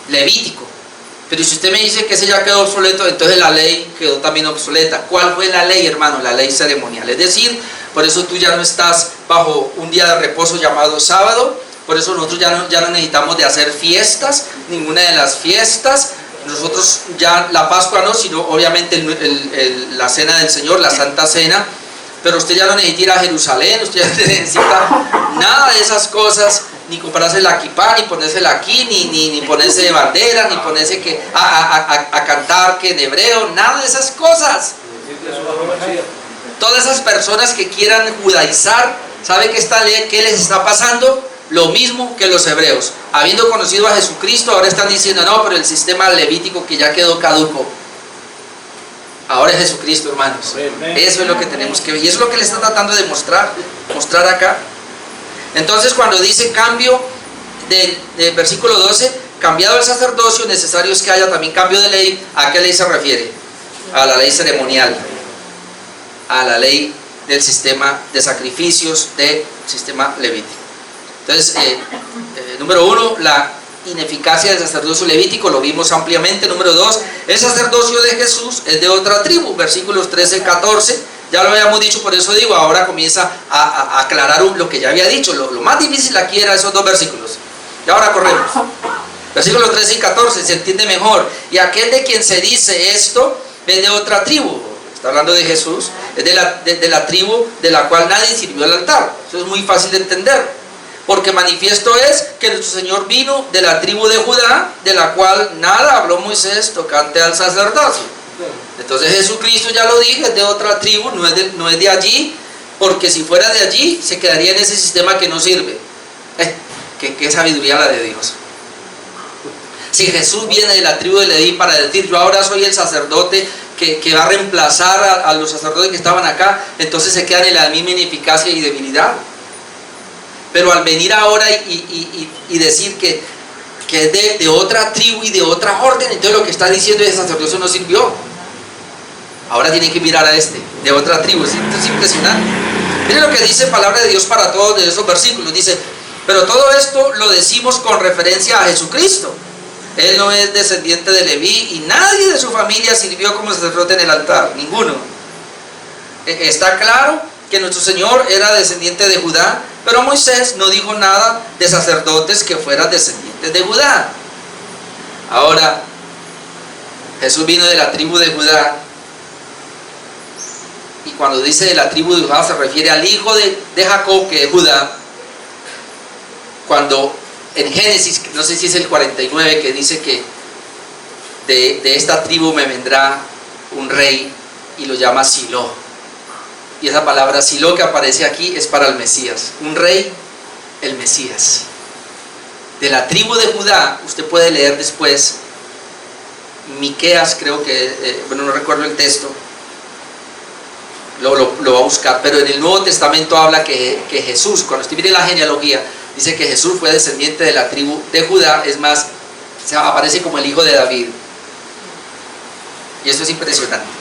levítico. Pero si usted me dice que ese ya quedó obsoleto, entonces la ley quedó también obsoleta. ¿Cuál fue la ley, hermano? La ley ceremonial. Es decir, por eso tú ya no estás bajo un día de reposo llamado sábado. Por eso nosotros ya no necesitamos de hacer fiestas, ninguna de las fiestas. Nosotros ya, la Pascua no, sino obviamente la Cena del Señor, la Santa Cena. Pero usted ya no necesita ir a Jerusalén, usted ya no necesita nada de esas cosas, ni comprarse la kipá, ni ponérsela aquí, ni ponerse bandera, ni ponerse a cantar que en hebreo, nada de esas cosas. Todas esas personas que quieran judaizar, ¿sabe qué les está pasando? lo mismo que los hebreos. Habiendo conocido a Jesucristo, ahora están diciendo, no, pero el sistema levítico que ya quedó caduco. Ahora es Jesucristo, hermanos. Eso es lo que tenemos que ver. Y eso es lo que le está tratando de mostrar acá. Entonces, cuando dice cambio del versículo 12, cambiado el sacerdocio, necesario es que haya también cambio de ley. ¿A qué ley se refiere? A la ley ceremonial, a la ley del sistema de sacrificios del sistema levítico. Entonces, número 1, la ineficacia del sacerdocio levítico, lo vimos ampliamente. Número 2, el sacerdocio de Jesús es de otra tribu, versículos 13 y 14, ya lo habíamos dicho, por eso digo, ahora comienza a aclarar lo que ya había dicho. Lo más difícil aquí era esos dos versículos, y ahora corremos. Versículos 13 y 14, se entiende mejor. Y aquel de quien se dice esto es de otra tribu, está hablando de Jesús, es de la tribu de la cual nadie sirvió al altar. Eso es muy fácil de entender. Porque manifiesto es que nuestro Señor vino de la tribu de Judá, de la cual nada habló Moisés tocante al sacerdocio. Entonces Jesucristo, ya lo dije, es de otra tribu, no es de allí, porque si fuera de allí, se quedaría en ese sistema que no sirve. Qué sabiduría la de Dios. Si Jesús viene de la tribu de Leví para decir, yo ahora soy el sacerdote que va a reemplazar a los sacerdotes que estaban acá, entonces se quedan en la misma ineficacia y debilidad. Pero al venir ahora y decir que es de otra tribu y de otra orden, entonces lo que está diciendo es que el sacerdocio no sirvió. Ahora tienen que mirar a de otra tribu. Es impresionante. Miren lo que dice palabra de Dios para todos de esos versículos. Dice, pero todo esto lo decimos con referencia a Jesucristo. Él no es descendiente de Leví y nadie de su familia sirvió como sacerdote en el altar. Ninguno. Está claro que nuestro Señor era descendiente de Judá, pero Moisés no dijo nada de sacerdotes que fueran descendientes de Judá. Ahora, Jesús vino de la tribu de Judá, y cuando dice de la tribu de Judá se refiere al hijo de Jacob, que es Judá. Cuando en Génesis, no sé si es el 49, que dice que de esta tribu me vendrá un rey, y lo llama Silo. Y esa palabra Silo que aparece aquí es para el Mesías. Un rey, el Mesías. De la tribu de Judá, usted puede leer después, Miqueas, creo que, bueno, no recuerdo el texto, lo va a buscar, pero en el Nuevo Testamento habla que Jesús, cuando usted mire la genealogía, dice que Jesús fue descendiente de la tribu de Judá, es más, se aparece como el hijo de David. Y esto es impresionante.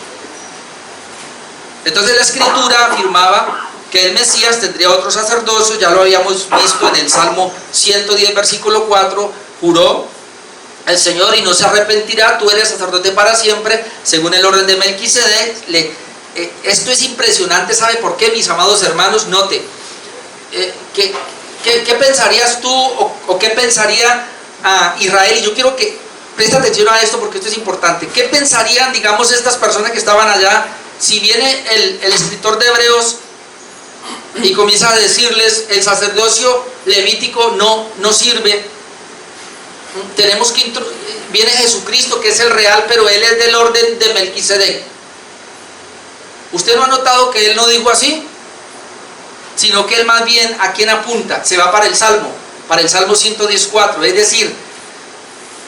Entonces la Escritura afirmaba que el Mesías tendría otro sacerdocio, ya lo habíamos visto en el Salmo 110, versículo 4, juró el Señor y no se arrepentirá, tú eres sacerdote para siempre, según el orden de Melquisedec. Esto es impresionante, ¿sabe por qué, mis amados hermanos? Note, ¿qué pensarías tú o qué pensaría Israel? Y yo quiero que preste atención a esto porque esto es importante. ¿Qué pensarían, digamos, estas personas que estaban allá? Si viene el escritor de Hebreos y comienza a decirles el sacerdocio levítico no sirve, tenemos que viene Jesucristo que es el real, pero él es del orden de Melquisedec. ¿Usted no ha notado que él no dijo así? Sino que él más bien a quién apunta, se va para el Salmo 114, es decir,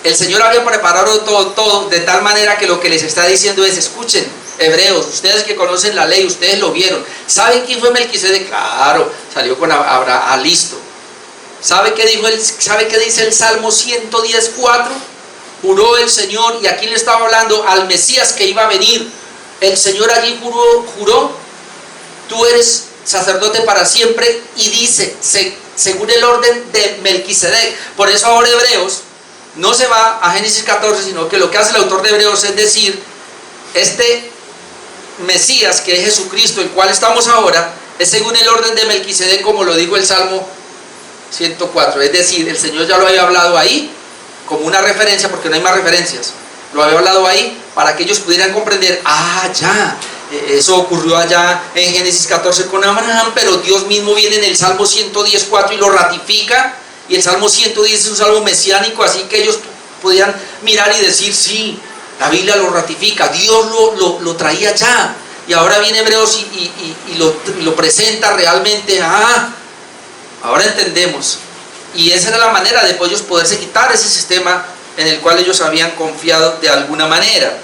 el Señor había preparado todo de tal manera que lo que les está diciendo es, escuchen, hebreos, ustedes que conocen la ley, ustedes lo vieron. ¿Saben quién fue Melquisedec? Claro, salió con Abraham, listo. ¿Sabe qué dice el Salmo 110:4? Juró el Señor, y a quién le estaba hablando, al Mesías que iba a venir. El Señor allí juró, tú eres sacerdote para siempre, y dice, según el orden de Melquisedec. Por eso ahora Hebreos no se va a Génesis 14, sino que lo que hace el autor de Hebreos es decir, este Mesías que es Jesucristo, el cual estamos ahora, es según el orden de Melquisedec, como lo dijo el Salmo 104. Es decir, el Señor ya lo había hablado ahí como una referencia, porque no hay más referencias. Lo había hablado ahí para que ellos pudieran comprender, eso ocurrió allá en Génesis 14 con Abraham, pero Dios mismo viene en el Salmo 110:4 y lo ratifica, y el Salmo 110 es un salmo mesiánico, así que ellos podían mirar y decir, sí, la Biblia lo ratifica, Dios lo traía ya, y ahora viene Hebreos y lo presenta realmente. Ahora entendemos Y esa era la manera de ellos poderse quitar ese sistema en el cual ellos habían confiado de alguna manera.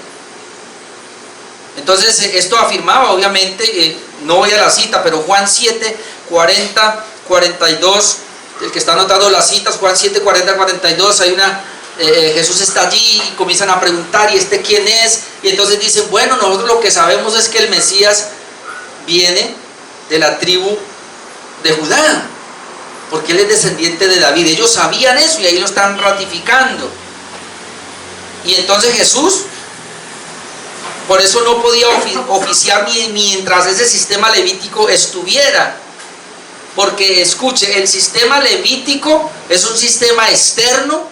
Entonces esto afirmaba, obviamente, no voy a la cita, pero Juan 7, 40, 42, el que está anotando las citas, Juan 7, 40, 42, hay Jesús está allí y comienzan a preguntar, ¿y este quién es? Y entonces dicen, bueno, nosotros lo que sabemos es que el Mesías viene de la tribu de Judá, porque él es descendiente de David. Ellos sabían eso y ahí lo están ratificando. Y entonces Jesús, por eso no podía oficiar mientras ese sistema levítico estuviera. Porque escuche, el sistema levítico es un sistema externo,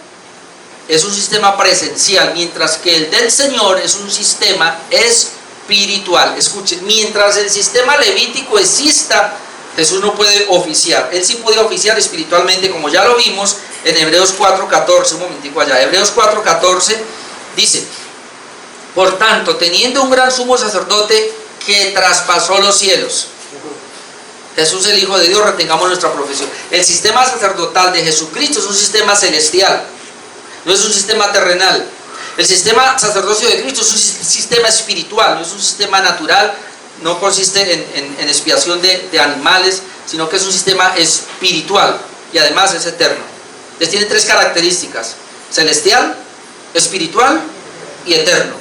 es un sistema presencial, mientras que el del Señor es un sistema espiritual. Escuche, mientras el sistema levítico exista, Jesús no puede oficiar. Él sí puede oficiar espiritualmente, como ya lo vimos en Hebreos 4:14. Un momentico allá. Hebreos 4:14 dice: por tanto, teniendo un gran sumo sacerdote que traspasó los cielos. Jesús, el Hijo de Dios, retengamos nuestra profesión. El sistema sacerdotal de Jesucristo es un sistema celestial, no es un sistema terrenal. El sistema sacerdocio de Cristo es un sistema espiritual, no es un sistema natural, no consiste en expiación de animales, sino que es un sistema espiritual y además es eterno. Entonces tiene tres características: celestial, espiritual y eterno.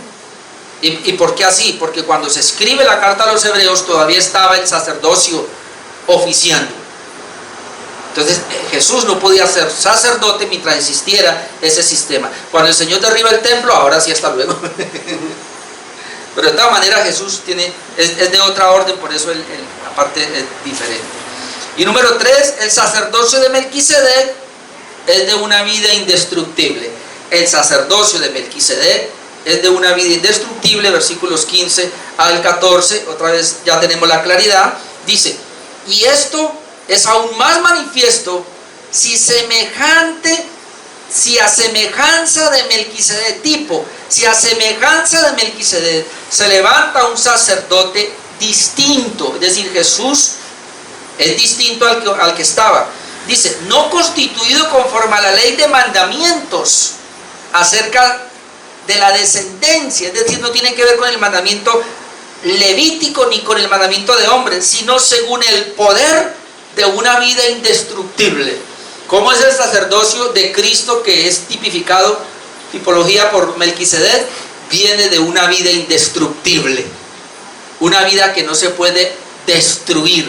¿Y por qué así? Porque cuando se escribe la carta a los hebreos todavía estaba el sacerdocio oficiando. Entonces Jesús no podía ser sacerdote mientras existiera ese sistema. Cuando el Señor derriba el templo, ahora sí, hasta luego. Pero de todas maneras Jesús es de otra orden, por eso la parte es diferente. Y número 3, el sacerdocio de Melquisedec es de una vida indestructible. El sacerdocio de Melquisedec es de una vida indestructible, versículos 15 al 14, otra vez ya tenemos la claridad. Dice: y esto es aún más manifiesto si a semejanza de Melquisedec, si a semejanza de Melquisedec se levanta un sacerdote distinto, es decir, Jesús es distinto al que estaba. Dice: no constituido conforme a la ley de mandamientos acerca de la descendencia, es decir, no tiene que ver con el mandamiento levítico ni con el mandamiento de hombres, sino según el poder de una vida indestructible. ¿Cómo es el sacerdocio de Cristo, que es tipología por Melquisedec? Viene de una vida indestructible, una vida que no se puede destruir.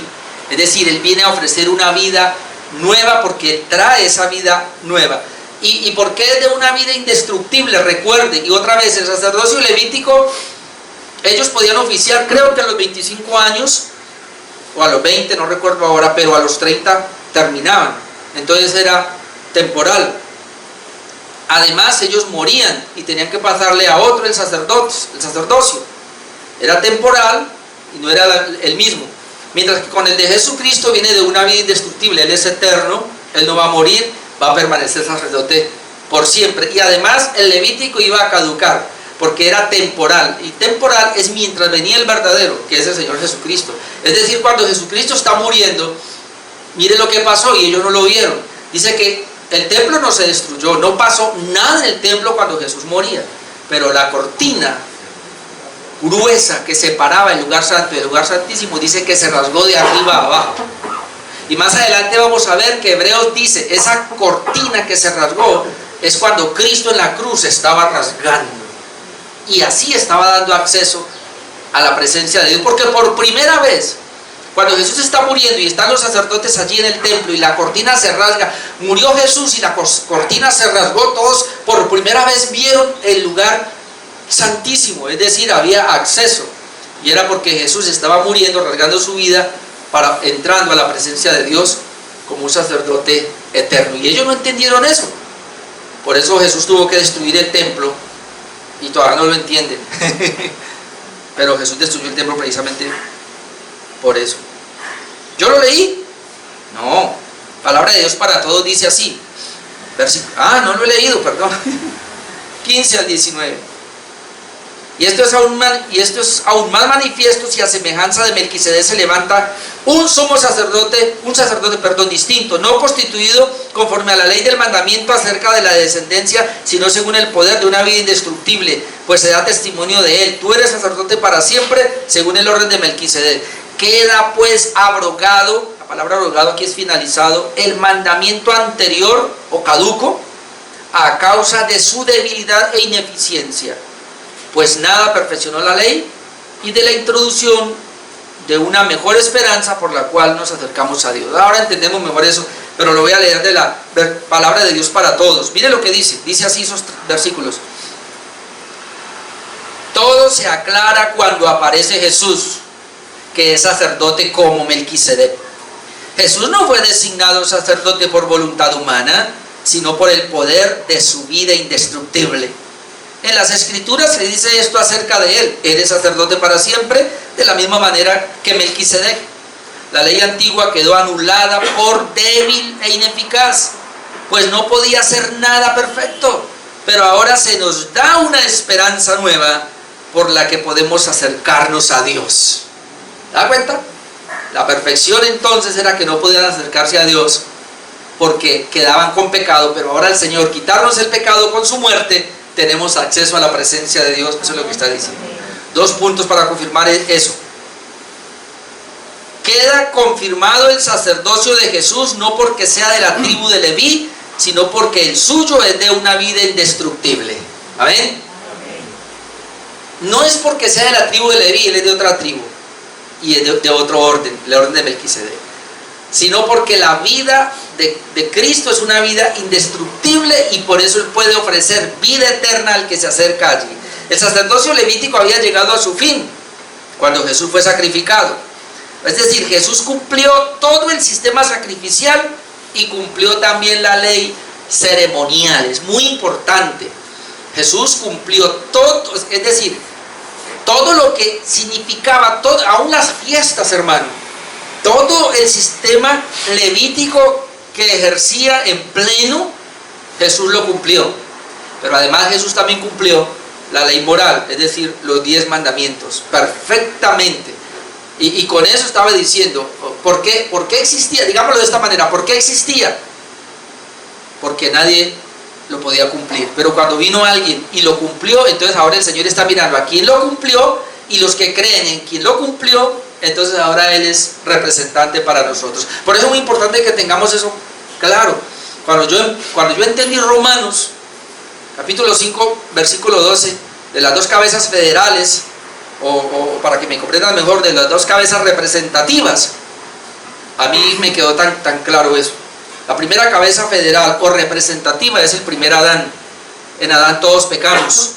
Es decir, Él viene a ofrecer una vida nueva porque Él trae esa vida nueva. ¿Y por qué es de una vida indestructible? Recuerde, y otra vez, el sacerdocio levítico, ellos podían oficiar, creo que a los 25 años, o a los 20, no recuerdo ahora, pero a los 30 terminaban. Entonces era temporal. Además, ellos morían y tenían que pasarle a otro el sacerdocio. Era temporal y no era el mismo. Mientras que con el de Jesucristo viene de una vida indestructible. Él es eterno, Él no va a morir, va a permanecer sacerdote por siempre. Y además el levítico iba a caducar, porque era temporal, y temporal es mientras venía el verdadero, que es el Señor Jesucristo. Es decir, cuando Jesucristo está muriendo, mire lo que pasó, y ellos no lo vieron. Dice que el templo no se destruyó, no pasó nada en el templo cuando Jesús moría, pero la cortina gruesa que separaba el lugar santo y el lugar santísimo, dice que se rasgó de arriba a abajo. Y más adelante vamos a ver que Hebreos dice, esa cortina que se rasgó es cuando Cristo en la cruz estaba rasgando, y así estaba dando acceso a la presencia de Dios. Porque por primera vez, cuando Jesús está muriendo y están los sacerdotes allí en el templo y la cortina se rasga, murió Jesús y la cortina se rasgó, todos por primera vez vieron el lugar santísimo, es decir, había acceso, y era porque Jesús estaba muriendo, rasgando su vida, entrando a la presencia de Dios como un sacerdote eterno. Y ellos no entendieron eso, por eso Jesús tuvo que destruir el templo, y todavía no lo entienden. Pero Jesús destruyó el templo precisamente por eso. ¿Yo lo leí? No. Palabra de Dios para todos dice así. No lo he leído, perdón. 15 al 19. Y esto es aún más manifiesto si a semejanza de Melquisedec se levanta un sacerdote distinto, no constituido conforme a la ley del mandamiento acerca de la descendencia, sino según el poder de una vida indestructible, pues se da testimonio de él. Tú eres sacerdote para siempre, según el orden de Melquisedec. Queda pues abrogado, la palabra abrogado aquí es finalizado, el mandamiento anterior o caduco a causa de su debilidad e ineficiencia, pues nada perfeccionó la ley, y de la introducción de una mejor esperanza por la cual nos acercamos a Dios. Ahora entendemos mejor eso, pero lo voy a leer de la palabra de Dios para todos. Mire lo que dice así esos versículos. Todo se aclara cuando aparece Jesús, que es sacerdote como Melquisedec. Jesús no fue designado sacerdote por voluntad humana, sino por el poder de su vida indestructible. En las Escrituras se dice esto acerca de él: eres sacerdote para siempre, de la misma manera que Melquisedec. La ley antigua quedó anulada por débil e ineficaz, pues no podía hacer nada perfecto, pero ahora se nos da una esperanza nueva por la que podemos acercarnos a Dios. ¿Se da cuenta? La perfección entonces era que no podían acercarse a Dios porque quedaban con pecado, pero ahora el Señor quitarnos el pecado con su muerte, tenemos acceso a la presencia de Dios. Eso es lo que está diciendo. 2 puntos para confirmar eso. Queda confirmado el sacerdocio de Jesús no porque sea de la tribu de Leví, sino porque el suyo es de una vida indestructible. ¿Amén? No es porque sea de la tribu de Leví, él es de otra tribu y es de otro orden, el orden de Melquisedec, sino porque la vida de Cristo es una vida indestructible, y por eso él puede ofrecer vida eterna al que se acerca allí. El sacerdocio levítico había llegado a su fin cuando Jesús fue sacrificado. Es decir, Jesús cumplió todo el sistema sacrificial y cumplió también la ley ceremonial. Es muy importante. Jesús cumplió todo, es decir, todo lo que significaba, aún las fiestas, hermano. Todo el sistema levítico que ejercía en pleno, Jesús lo cumplió. Pero además Jesús también cumplió la ley moral, es decir, los 10 mandamientos, perfectamente. Y con eso estaba diciendo, ¿por qué existía? Digámoslo de esta manera, ¿por qué existía? Porque nadie lo podía cumplir. Pero cuando vino alguien y lo cumplió, entonces ahora el Señor está mirando a quién lo cumplió, y los que creen en quien lo cumplió, entonces ahora Él es representante para nosotros. Por eso es muy importante que tengamos eso claro. Cuando yo entendí Romanos, capítulo 5, versículo 12, de las 2 cabezas federales, o para que me comprendan mejor, de las 2 cabezas representativas, a mí me quedó tan claro eso. La primera cabeza federal o representativa es el primer Adán. En Adán todos pecamos.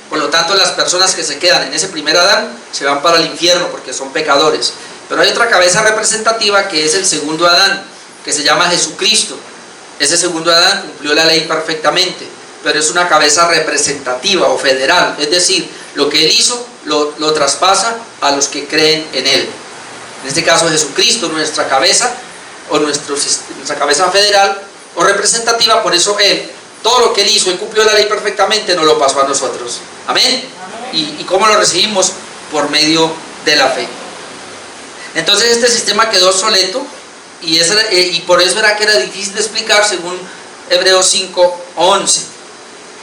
Por lo tanto, las personas que se quedan en ese primer Adán se van para el infierno porque son pecadores. Pero hay otra cabeza representativa que es el segundo Adán, que se llama Jesucristo. Ese segundo Adán cumplió la ley perfectamente, pero es una cabeza representativa o federal. Es decir, lo que Él hizo lo traspasa a los que creen en Él. En este caso, Jesucristo, nuestra cabeza, o nuestra cabeza federal o representativa. Por eso Él, todo lo que Él hizo, Él cumplió la ley perfectamente, nos lo pasó a nosotros. Amén. ¿Y cómo lo recibimos? Por medio de la fe. Entonces este sistema quedó obsoleto, y por eso era que era difícil de explicar, según Hebreos 5:11.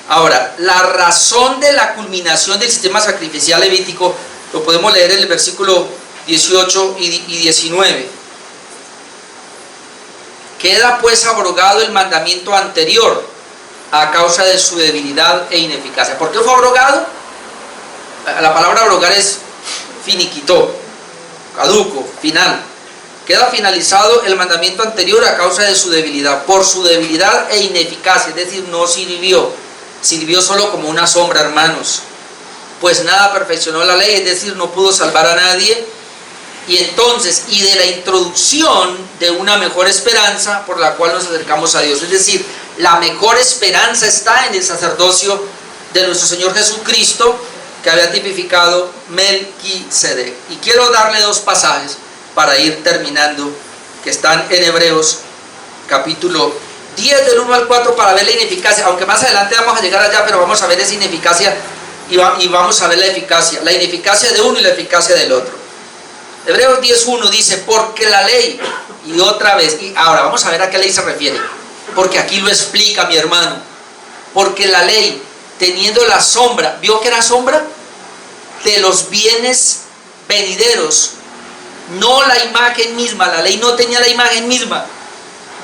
Ahora, la razón de la culminación del sistema sacrificial levítico lo podemos leer en el versículo 18 y 19. Queda pues abrogado el mandamiento anterior a causa de su debilidad e ineficacia. ¿Por qué fue abrogado? La palabra abrogar es finiquitó, caduco, final. Queda finalizado el mandamiento anterior a causa de su debilidad, por su debilidad e ineficacia, es decir, no sirvió solo como una sombra, hermanos. Pues nada perfeccionó la ley, es decir, no pudo salvar a nadie. Y entonces, y de la introducción de una mejor esperanza por la cual nos acercamos a Dios. Es decir, la mejor esperanza está en el sacerdocio de nuestro Señor Jesucristo, que había tipificado Melquisedec. Y quiero darle 2 pasajes para ir terminando, que están en Hebreos capítulo 10 del 1 al 4, para ver la ineficacia. Aunque más adelante vamos a llegar allá, pero vamos a ver esa ineficacia y vamos a ver la eficacia, la ineficacia de uno y la eficacia del otro. Hebreos 10:1 dice, porque la ley, y otra vez, y ahora vamos a ver a qué ley se refiere, porque aquí lo explica mi hermano, porque la ley, teniendo la sombra, ¿vio que era sombra? De los bienes venideros, no la imagen misma, la ley no tenía la imagen misma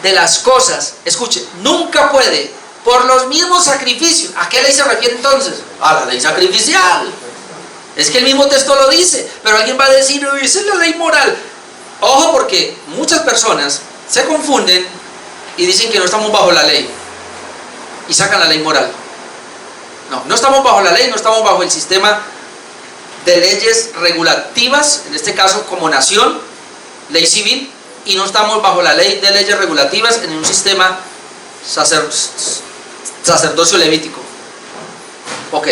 de las cosas, escuche, nunca puede, por los mismos sacrificios. ¿A qué ley se refiere entonces? A la ley sacrificial. Es que el mismo texto lo dice, pero alguien va a decir, esa es la ley moral. Ojo, porque muchas personas se confunden y dicen que no estamos bajo la ley y sacan la ley moral. No, no estamos bajo la ley, no estamos bajo el sistema de leyes regulativas, en este caso como nación, ley civil, y no estamos bajo la ley de leyes regulativas en un sistema sacerdocio levítico. Ok,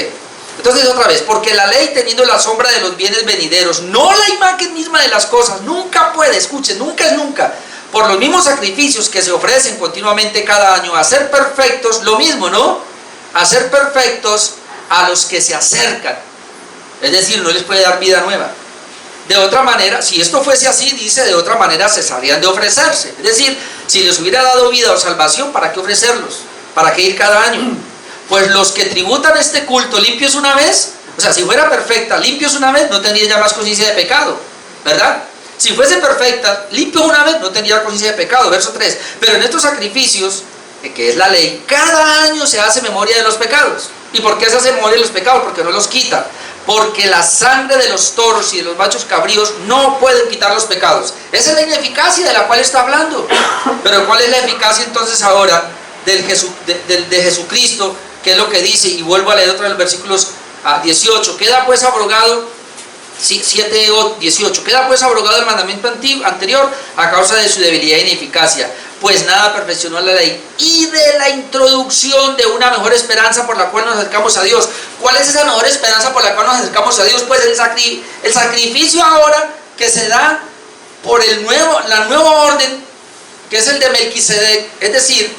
entonces otra vez, porque la ley teniendo la sombra de los bienes venideros, no la imagen misma de las cosas, nunca puede, escuchen, nunca es nunca, por los mismos sacrificios que se ofrecen continuamente cada año, a ser perfectos, lo mismo, ¿no? A ser perfectos a los que se acercan, es decir, no les puede dar vida nueva. De otra manera, si esto fuese así, dice, de otra manera cesarían de ofrecerse. Es decir, si les hubiera dado vida o salvación, ¿para qué ofrecerlos? ¿Para qué ir cada año? Pues los que tributan este culto limpios una vez, o sea, si fuera perfecta, limpios una vez, no tendría ya más conciencia de pecado, ¿verdad? Si fuese perfecta, limpio una vez, no tendría conciencia de pecado, verso 3. Pero en estos sacrificios, que es la ley, cada año se hace memoria de los pecados. ¿Y por qué se hace memoria de los pecados? Porque no los quita. Porque la sangre de los toros y de los machos cabríos no pueden quitar los pecados. Esa es la ineficacia de la cual está hablando. Pero ¿cuál es la eficacia entonces ahora de Jesucristo? ¿Qué es lo que dice? Y vuelvo a leer otro de los versículos 18. Queda pues abrogado, 7 o 18. Queda pues abrogado el mandamiento anterior a causa de su debilidad e ineficacia. Pues nada perfeccionó la ley, y de la introducción de una mejor esperanza por la cual nos acercamos a Dios. ¿Cuál es esa mejor esperanza por la cual nos acercamos a Dios? Pues el sacrificio ahora que se da por la nueva orden, que es el de Melquisedec, es decir,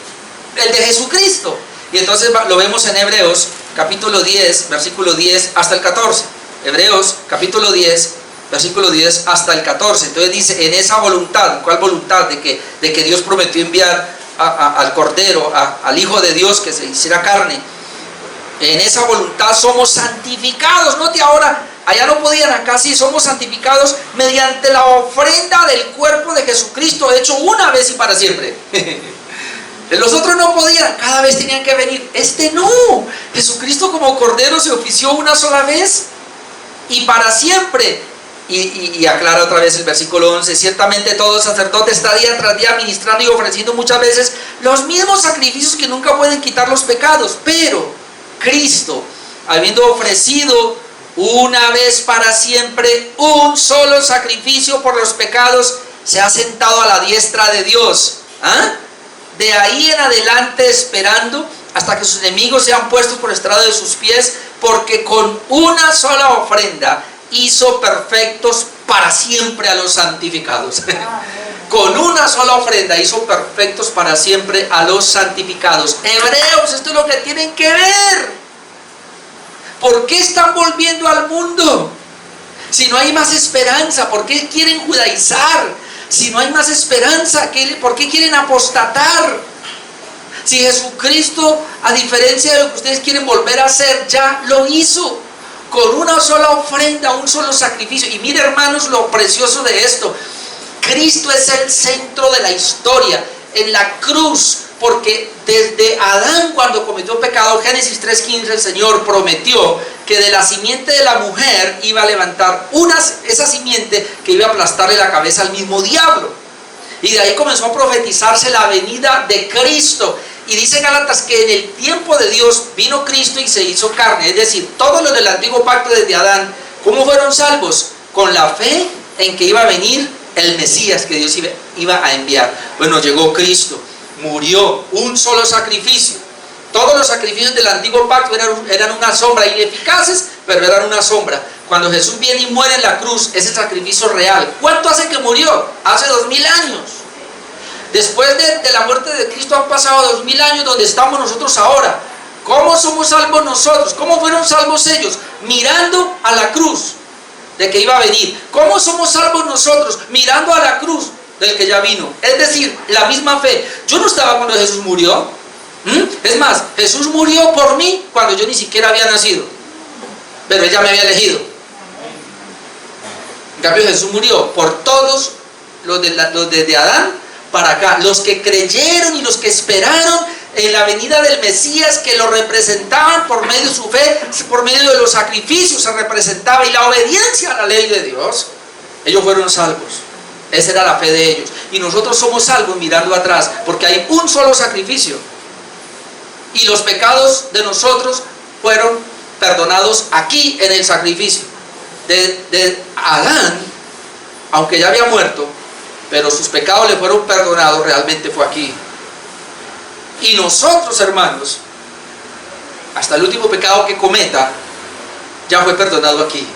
el de Jesucristo. Y entonces lo vemos en Hebreos capítulo 10, versículo 10 hasta el 14. Hebreos capítulo 10, versículo 10 hasta el 14. Entonces dice, en esa voluntad, ¿cuál voluntad? De que Dios prometió enviar al Cordero, al Hijo de Dios que se hiciera carne. En esa voluntad somos santificados. Note ahora, allá no podían, acá sí somos santificados mediante la ofrenda del cuerpo de Jesucristo, hecho una vez y para siempre. Los otros no podían, cada vez tenían que venir. Este no, Jesucristo como Cordero se ofició una sola vez y para siempre. Y aclara otra vez el versículo 11, ciertamente todo sacerdote está día tras día ministrando y ofreciendo muchas veces los mismos sacrificios que nunca pueden quitar los pecados, pero Cristo, habiendo ofrecido una vez para siempre un solo sacrificio por los pecados, se ha sentado a la diestra de Dios. De ahí en adelante esperando hasta que sus enemigos sean puestos por estrado de sus pies, porque con una sola ofrenda hizo perfectos para siempre a los santificados. Con una sola ofrenda hizo perfectos para siempre a los santificados. Hebreos, esto es lo que tienen que ver. ¿Por qué están volviendo al mundo? Si no hay más esperanza, ¿por qué quieren judaizar? Si no hay más esperanza, ¿por qué quieren apostatar? Si Jesucristo, a diferencia de lo que ustedes quieren volver a hacer, ya lo hizo. Con una sola ofrenda, un solo sacrificio. Y mire, hermanos, lo precioso de esto. Cristo es el centro de la historia. En la cruz, porque desde Adán, cuando cometió pecado, Génesis 3:15, el Señor prometió que de la simiente de la mujer iba a levantar esa simiente que iba a aplastarle la cabeza al mismo diablo. Y de ahí comenzó a profetizarse la venida de Cristo. Y dice Gálatas que en el tiempo de Dios vino Cristo y se hizo carne. Es decir, todos los del antiguo pacto desde Adán, ¿cómo fueron salvos? Con la fe en que iba a venir el Mesías que Dios iba a enviar. Bueno, llegó Cristo, murió, un solo sacrificio. Todos los sacrificios del antiguo pacto eran una sombra, ineficaces, pero eran una sombra. Cuando Jesús viene y muere en la cruz, es el sacrificio real. ¿Cuánto hace que murió? Hace 2000 años. Después de la muerte de Cristo han pasado 2000 años donde estamos nosotros ahora. ¿Cómo somos salvos nosotros? ¿Cómo fueron salvos ellos? Mirando a la cruz de que iba a venir. ¿Cómo somos salvos nosotros? Mirando a la cruz del que ya vino. Es decir, la misma fe. Yo no estaba cuando Jesús murió. Es más, Jesús murió por mí cuando yo ni siquiera había nacido. Pero Él ya me había elegido. En cambio, Jesús murió por todos los desde Adán para acá. Los que creyeron y los que esperaron en la venida del Mesías, que lo representaban por medio de su fe, por medio de los sacrificios se representaba, y la obediencia a la ley de Dios. Ellos fueron salvos. Esa era la fe de ellos. Y nosotros somos salvos mirando atrás, porque hay un solo sacrificio. Y los pecados de nosotros fueron perdonados aquí en el sacrificio. De Adán, aunque ya había muerto, pero sus pecados le fueron perdonados, realmente fue aquí. Y nosotros, hermanos, hasta el último pecado que cometa, ya fue perdonado aquí.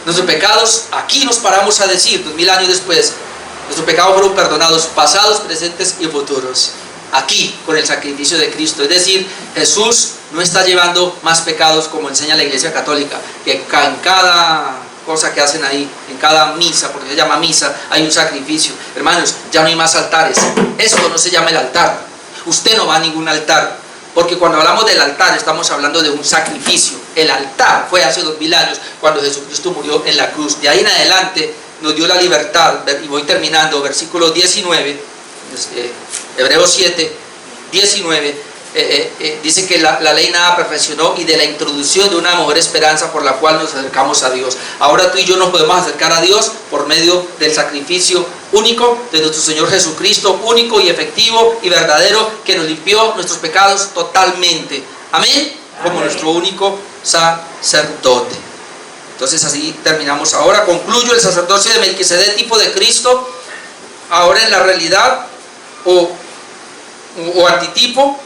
Nuestros pecados, aquí nos paramos a decir, 2000 años después, nuestros pecados fueron perdonados, pasados, presentes y futuros. Aquí, con el sacrificio de Cristo. Es decir, Jesús no está llevando más pecados como enseña la Iglesia Católica, que en cada cosa que hacen ahí, en cada misa, porque se llama misa, hay un sacrificio. Hermanos, ya no hay más altares. Esto no se llama el altar. Usted no va a ningún altar, porque cuando hablamos del altar estamos hablando de un sacrificio. El altar fue hace 2000 años, cuando Jesucristo murió en la cruz. De ahí en adelante nos dio la libertad, y voy terminando, versículo 19, Hebreos 7, 19, dice que la ley nada perfeccionó, y de la introducción de una mejor esperanza por la cual nos acercamos a Dios. Ahora tú y yo nos podemos acercar a Dios por medio del sacrificio único de nuestro Señor Jesucristo, único y efectivo y verdadero, que nos limpió nuestros pecados totalmente. Amén. Como nuestro único sacerdote. Entonces así terminamos ahora. Concluyo: el sacerdocio de Melquisedec, tipo de Cristo, ahora en la realidad o antitipo,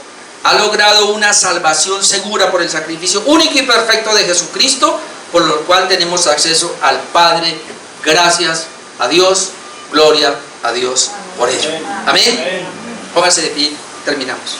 ha logrado una salvación segura por el sacrificio único y perfecto de Jesucristo, por lo cual tenemos acceso al Padre. Gracias a Dios, gloria a Dios por ello. Amén. Póngase de pie, terminamos.